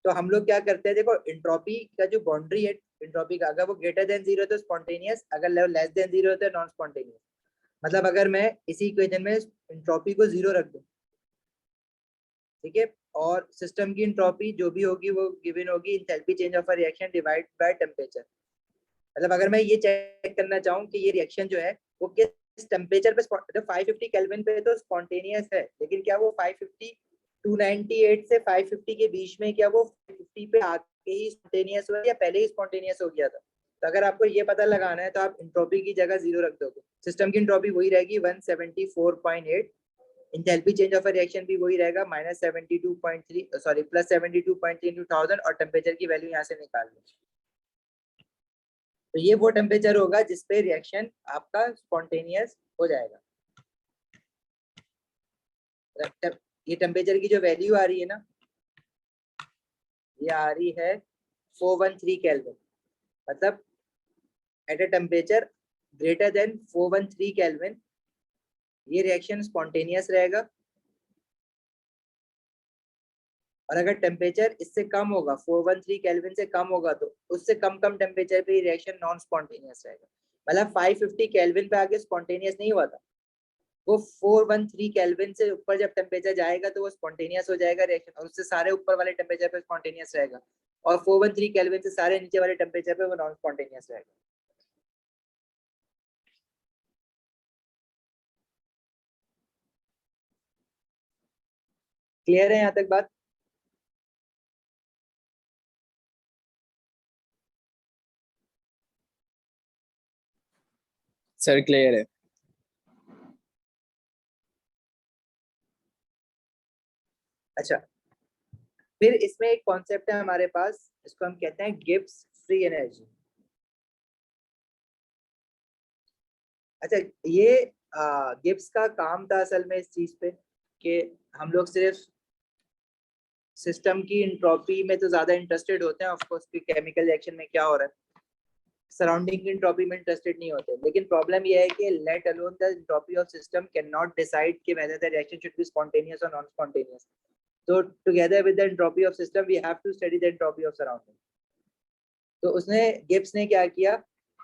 तो हम लोग क्या करते हैं, देखो इंट्रोपी का जो बाउंड्री है इंट्रोपी का, अगर वो ग्रेटर देन 0 तो स्पॉन्टेनियस, अगर लेस देन 0 तो नॉन स्पॉन्टेनियस। मतलब अगर मैं इसी इक्वेशन में इंट्रोपी को 0 रख दूं, ठीक है, और सिस्टम की इंट्रोपी जो भी होगी वो गिवन होगी enthalpy change of a reaction divide by temperature. मतलब अगर मैं ये चेक करना चाहूँ कि ये रिएक्शन जो है वो किस टेम्परेचर पे, तो 550 केल्विन पे तो स्पॉन्टेनियस है, लेकिन क्या वो 550 298 से 550 के बीच में क्या वो 550 पे आके ही स्पॉन्टेनियस हुआ या पहले ही स्पॉन्टेनियस हो गया था? तो अगर आपको ये पता लगाना है तो आप इंट्रोपी की जगह 0 रख दोगे, सिस्टम की इंट्रोपी वही रहेगी 174.8, इंथैल्पी चेंज ऑफ रिएक्शन भी वही रहेगा -72.3 सॉरी +72.3 into 1000 और टेम्परेचर की वैल्यू यहाँ से निकाल लो। तो ये वो टेम्परेचर होगा जिसपे रिएक्शन आपका स्पॉन्टेनियस हो जाएगा। ये टेम्परेचर की जो वैल्यू आ रही है ना, ये आ रही है 413 केल्विन, मतलब at a temperature greater than 413 kelvin ये रिएक्शन स्पॉन्टेनियस रहेगा, और अगर टेम्परेचर इससे कम होगा 413 केल्विन से कम होगा तो उससे कम टेम्परेचर पे रिएक्शन नॉन स्पॉन्टेनियस रहेगा। मतलब 550 केल्विन पे आगे स्पॉन्टेनियस नहीं हुआ था, वो 413 केल्विन से ऊपर जब टेम्परेचर जाएगा तो वो स्पॉन्टेनियस हो जाएगा रिएक्शन, और उससे सारे ऊपर वाले टेम्परेचर पे स्पॉन्टेनियस रहेगा, और 413 केल्विन से सारे नीचे वाले टेम्परेचर पे वो नॉन स्पॉन्टेनियस रहेगा। क्लियर है यहाँ तक बात? सर क्लियर है। अच्छा, फिर इसमें एक कॉन्सेप्ट है हमारे पास, इसको हम कहते हैं गिब्स फ्री एनर्जी। अच्छा, ये गिब्स का काम था असल में इस चीज पे कि हम लोग सिर्फ सिस्टम की इंट्रोपी में तो ज्यादा इंटरेस्टेड होते हैं, ऑफ कोर्स कि केमिकल रिएक्शन में क्या हो रहा है, सराउंडिंग की इंट्रोपी में इंटरेस्टेड नहीं होते। लेकिन प्रॉब्लम ये है कि let alone the entropy of system can not decide कि whether the reaction should be spontaneous और non spontaneous. So together with the entropy of system, we have to study the entropy of surrounding. तो उसने गिब्स ने क्या किया,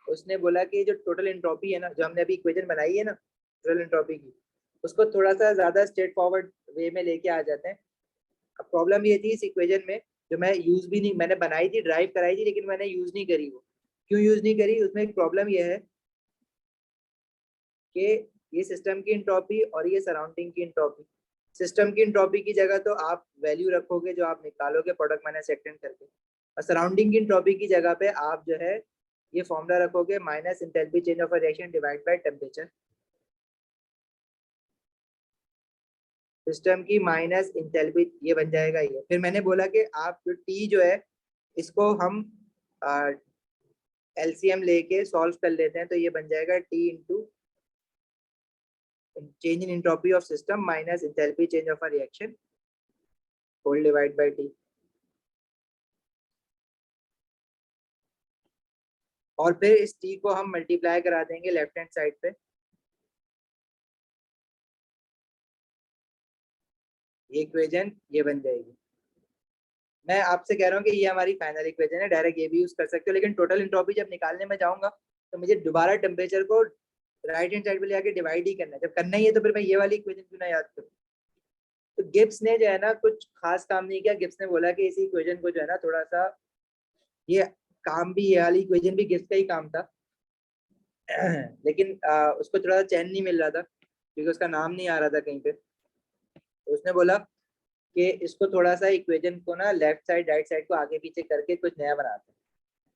उसने बोला कि जो टोटल एंट्रोपी है ना, जो हमने अभी इक्वेशन बनाई है ना टोटल एंट्रोपी की, उसको थोड़ा सा ज्यादा स्ट्रेट फॉरवर्ड वे में लेके आ जाते हैं। अब प्रॉब्लम ये थी इस इक्वेशन में जो मैं यूज भी नहीं, मैंने बनाई थी, ड्राइव कराई थी, लेकिन मैंने यूज नहीं करी। वो क्यों यूज नहीं करी? उसमें एक प्रॉब्लम ये है कि ये सिस्टम की एंट्रोपी और ये सराउंडिंग की एंट्रोपी। सिस्टम की एंट्रोपी की जगह तो आप वैल्यू रखोगे जो आप निकालोगे प्रोडक्ट माइनस एक्टेंट करके, और सराउंडिंग की एंट्रोपी की जगह पे आप जो है ये फॉर्मूला रखोगे, minus enthalpy change of a reaction divide by temperature. System की माइनस इंथैल्पी ये बन जाएगा ये। फिर मैंने बोला कि आप जो टी जो है इसको हम एलसीएम लेके सॉल्व कर लेते हैं, तो ये बन जाएगा T into change in entropy of system minus enthalpy change of a reaction whole divide by T। और फिर इस T को हम मल्टीप्लाई करा देंगे लेफ्ट हैंड साइड पे, ये इक्वेशन ये बन जाएगी। मैं आपसे कह रहा हूँ कि ये हमारी फाइनल इक्वेशन है, डायरेक्ट ये भी यूज कर सकते हो, लेकिन टोटल एंट्रोपी जब निकालने में जाऊंगा तो मुझे दोबारा टेम्परेचर को राइट हैंड साइड पे ले आके डिवाइड ही करना है। जब करना ही है तो फिर मैं ये वाली इक्वेशन क्यों ना याद करूँ। तो गिब्स ने जो है ना कुछ खास काम नहीं किया। गिब्स ने बोला कि इसी इक्वेशन को जो है ना थोड़ा सा, ये काम भी, ये वाली इक्वेशन भी गिब्स का ही काम था, लेकिन उसको थोड़ा सा चैन नहीं मिल रहा था क्योंकि उसका नाम नहीं आ रहा था कहीं पे। तो उसने बोला कि इसको थोड़ा सा इक्वेशन को ना लेफ्ट साइड राइट साइड को आगे पीछे करके कुछ नया बनाते हैं।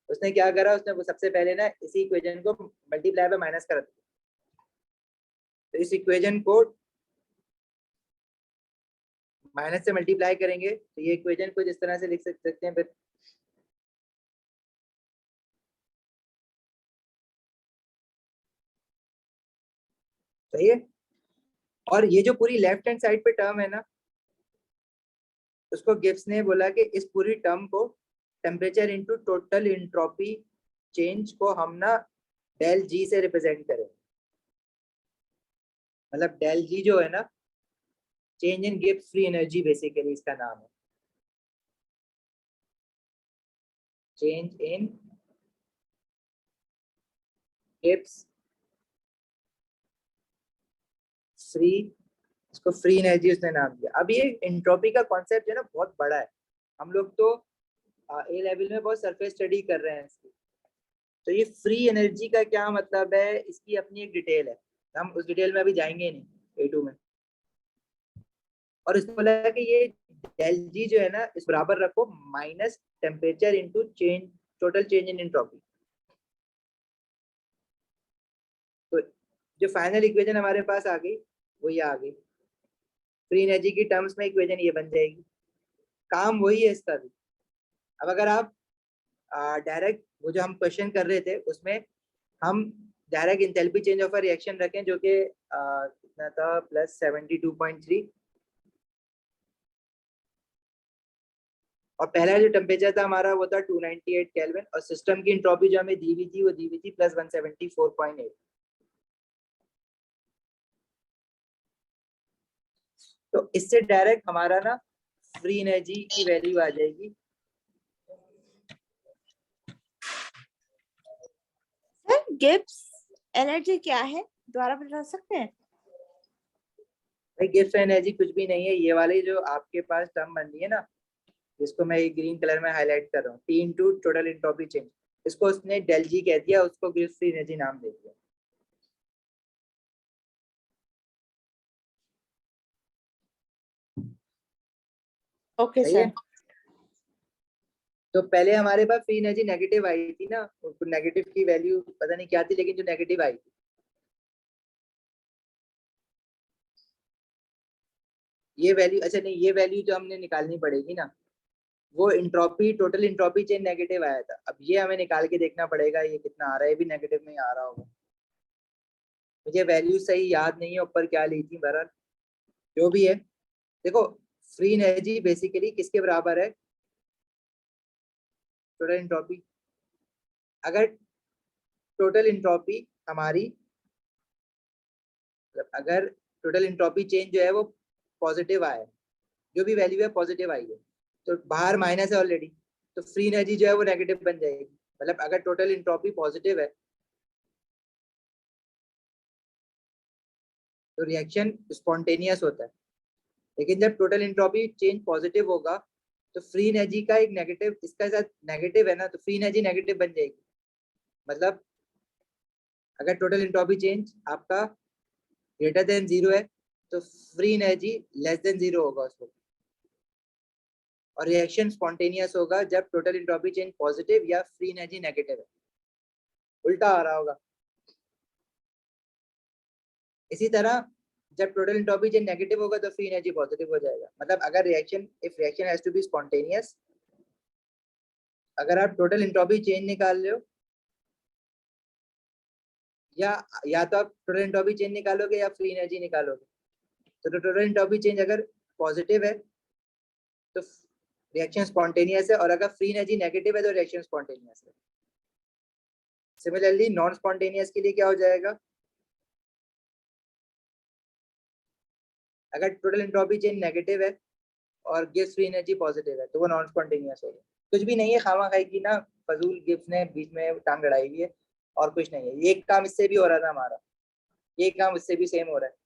उसने क्या करा, उसने वो सबसे पहले ना इसी इक्वेशन को मल्टीप्लाई पे माइनस कर दिया। तो इस इक्वेशन को माइनस से मल्टीप्लाई करेंगे तो ये इक्वेशन कुछ इस तरह से लिख सकते हैं। फिर सही है। और ये जो पूरी लेफ्ट हैंड साइड पे टर्म है ना, उसको गिब्स ने बोला कि इस पूरी टर्म को temperature into total entropy change को हम ना डेल जी से रिप्रेजेंट करें। मतलब डेल जी जो है ना, change in Gibbs free energy basically इसका नाम है, चेंज इन गिब्स फ्री, इसको फ्री एनर्जी उसने नाम दिया। अब ये एंट्रोपी का कॉन्सेप्ट जो है ना बहुत बड़ा है। हम लोग तो ए लेवल में बहुत सरफेस स्टडी कर रहे हैं इसकी। तो ये फ्री एनर्जी का क्या मतलब है, इसकी अपनी एक डिटेल है, हम उस डिटेल में अभी जाएंगे नहीं A2 में। और इसने बोला है कि ये डेल जी जो है ना इस बराबर रखो minus temperature into change total change in entropy. तो जो फाइनल इक्वेशन हमारे पास आ गई वो ये आ गई। फ्री एनर्जी की टर्म्स में इक्वेशन ये बन जाएगी। काम वही है इसका भी। अब अगर आप डायरेक्ट वो जो हम क्वेश्चन कर रहे थे उसमें हम direct enthalpy change of a reaction रखें जो कि कितना था, प्लस 72.3, और पहला जो टेम्परेचर था हमारा वो था 298 केल्विन, और सिस्टम की एंट्रोपी जो हमें दी हुई थी वो दी हुई थी प्लस 174.8। तो इससे डायरेक्ट हमारा ना फ्री एनर्जी की वैल्यू आ जाएगी। सर गिब्स एनर्जी क्या है, दोबारा बता सकते हैं? भाई गिब्स एनर्जी कुछ भी नहीं है, ये वाली जो आपके पास टर्म बन रही है ना, जिसको मैं ग्रीन कलर में हाईलाइट कर रहा हूँ, T into total entropy change, इसको उसने डेल जी कह दिया, उसको गिब्स फ्री एनर्जी नाम दे दिया। ओके सही है। सर। तो पहले हमारे पास फ्री एनर्जी नेगेटिव आई थी ना, नेगेटिव की वैल्यू पता नहीं क्या थी, लेकिन जो नेगेटिव आई थी ये वैल्यू, अच्छा नहीं, ये वैल्यू जो हमने निकालनी पड़ेगी ना, वो entropy total entropy change negative आया था। अब ये हमें निकाल के देखना पड़ेगा ये कितना आ रहा है, ये भी नेगेटिव में ही आ रहा होगा। मुझे वैल्यू सही याद नहीं है ऊपर क्या ली थी, बहरहाल जो भी है। देखो फ्री एनर्जी बेसिकली किसके बराबर है, टोटल इंट्रोपी। अगर टोटल इंट्रोपी हमारी, अगर टोटल इंट्रोपी चेंज जो है वो पॉजिटिव आया, जो भी वैल्यू है पॉजिटिव आई है, तो बाहर माइनस है ऑलरेडी, तो फ्री एनर्जी जो है वो नेगेटिव बन जाएगी। मतलब अगर टोटल इंट्रोपी पॉजिटिव है तो रिएक्शन स्पॉन्टेनियस होता है, लेकिन जब टोटल इंट्रोपी चेंज पॉजिटिव होगा तो फ्री एनर्जी का एक नेगेटिव इसका साथ नेगेटिव है ना, तो फ्री एनर्जी नेगेटिव बन जाएगी। मतलब अगर टोटल एंट्रोपी चेंज आपका ग्रेटर देन 0 है तो फ्री एनर्जी लेस देन 0 होगा उसको, और रिएक्शन स्पॉन्टेनियस होगा जब टोटल एंट्रोपी चेंज पॉजिटिव या फ्री एनर्जी नेगेटिव है। उल्टा आ रहा होगा। इसी तरह जब टोटल एंट्रोपी चेंज नेगेटिव होगा तो फ्री एनर्जी पॉजिटिव हो जाएगा। मतलब अगर reaction if reaction has to be spontaneous, अगर आप टोटल एंट्रोपी चेंज निकाल रहे हो या तो आप टोटल एंट्रोपी चेंज निकालोगे या फ्री एनर्जी निकालोगे, तो टोटल एंट्रोपी चेंज अगर पॉजिटिव है तो रिएक्शन स्पॉन्टेनियस है, और अगर फ्री एनर्जी नेगेटिव है तो रिएक्शन स्पॉन्टेनियस है। सिमिलरली नॉन स्पॉन्टेनियस के लिए क्या हो जाएगा, अगर टोटल एंट्रोपी चेंज नेगेटिव है और गिव्स फ्री एनर्जी पॉजिटिव है तो वो नॉन स्पॉन्टेनियस होगा। कुछ भी नहीं है, खामा खाई की ना, फजूल गिफ्ट ने बीच में टांग अड़ाई हुई है और कुछ नहीं है। ये काम इससे भी हो रहा था हमारा, ये काम इससे भी सेम हो रहा है।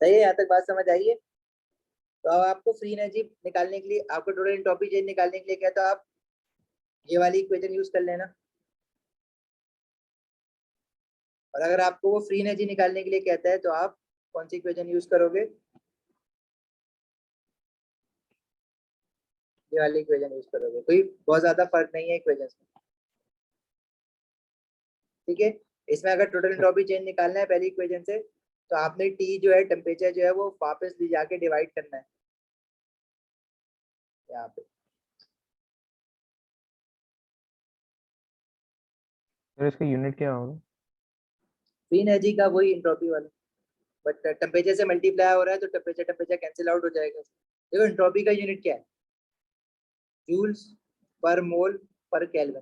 सही है, यहाँ तक बात समझ आई है। तो अब आपको फ्री एनर्जी निकालने के लिए, आपको टोटल एंट्रोपी चेंज निकालने के लिए क्या, तो आप ये वाली इक्वेशन यूज कर लेना। और अगर आपको वो फ्री एनर्जी निकालने के लिए कहता है तो आप कौन सी इक्वेशन यूज करोगे, ये वाली इक्वेशन यूज करोगे। कोई बहुत ज्यादा फर्क नहीं है इक्वेशन में, ठीक है। इसमें अगर टोटल एंट्रोपी चेंज निकालना है पहली इक्वेशन से, तो आपने टी जो है टेम्परेचर जो है वो वापस ले जाके डिवाइड करना है यहाँ पे। फिर इसका यूनिट क्या होगा? फ्री एनर्जी का वही एंट्रोपी वाला, बट टेम्परेचर से मल्टीप्लाई हो रहा है तो टेम्परेचर कैंसिल आउट हो जाएगा। देखो एंट्रोपी का यूनिट क्या है, जूल्स पर मोल पर केल्विन।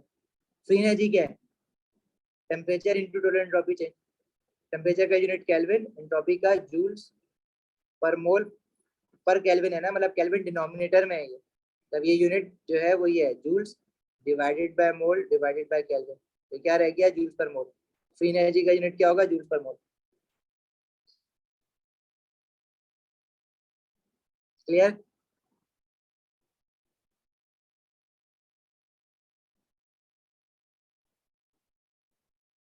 फ्री एनर्जी क्या है, temperature into total entropy change. Temperature का यूनिट केल्विन, एंट्रोपी का जूल्स पर मोल पर केल्विन है ना, मतलब केल्विन डिनोमिनेटर में है ये, तब ये यूनिट जो है वो ये है joules divided by mole divided by kelvin. तो क्या रह गया, जूल्स पर मोल। फ्री एनर्जी का यूनिट क्या होगा, जूल्स पर मोल। क्लियर?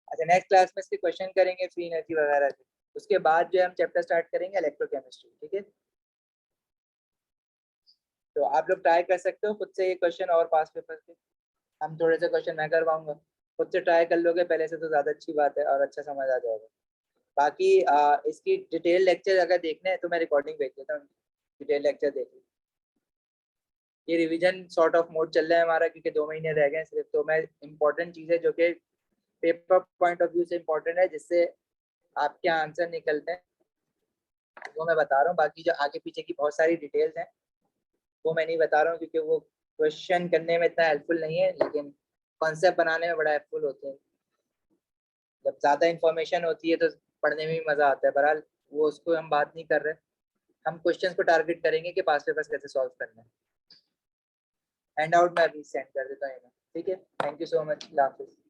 अच्छा, नेक्स्ट क्लास में इसके क्वेश्चन करेंगे फ्री एनर्जी वगैरह के। उसके बाद जो है हम चैप्टर स्टार्ट करेंगे इलेक्ट्रोकेमिस्ट्री, ठीक है। तो आप लोग ट्राई कर सकते हो खुद से ये क्वेश्चन और पास पेपर के। हम थोड़े से क्वेश्चन मैं करवाऊंगा, खुद से ट्राई कर लोगे पहले से तो ज़्यादा अच्छी बात है और अच्छा समझ आ जाएगा। बाकी इसकी डिटेल लेक्चर अगर देखने हैं तो मैं रिकॉर्डिंग भेज देता हूँ, डिटेल लेक्चर देख लो। ये रिवीजन सॉर्ट ऑफ मोड चल रहा है हमारा, क्योंकि 2 महीने रह गए सिर्फ, तो मैं इंपॉर्टेंट चीज़ें जो कि पेपर पॉइंट ऑफ व्यू से इम्पोर्टेंट है, जिससे आपके आंसर निकलते हैं, वो मैं बता रहा हूँ। बाकी जो आगे पीछे की बहुत सारी डिटेल्स हैं वो मैं नहीं बता रहा हूँ, क्योंकि वो क्वेश्चन करने में इतना हेल्पफुल नहीं है, लेकिन कॉन्सेप्ट बनाने में बड़ा हेल्पफुल होते हैं। जब ज़्यादा इंफॉर्मेशन होती है तो पढ़ने में भी मज़ा आता है। बहरहाल वो उसको हम बात नहीं कर रहे, हम क्वेश्चंस को टारगेट करेंगे कि पास पेपर्स कैसे सॉल्व करना है। हैंड आउट मैं अभी सेंड कर देता हूँ, ठीक है। थैंक यू सो मच, अल्लाह हाफिज़।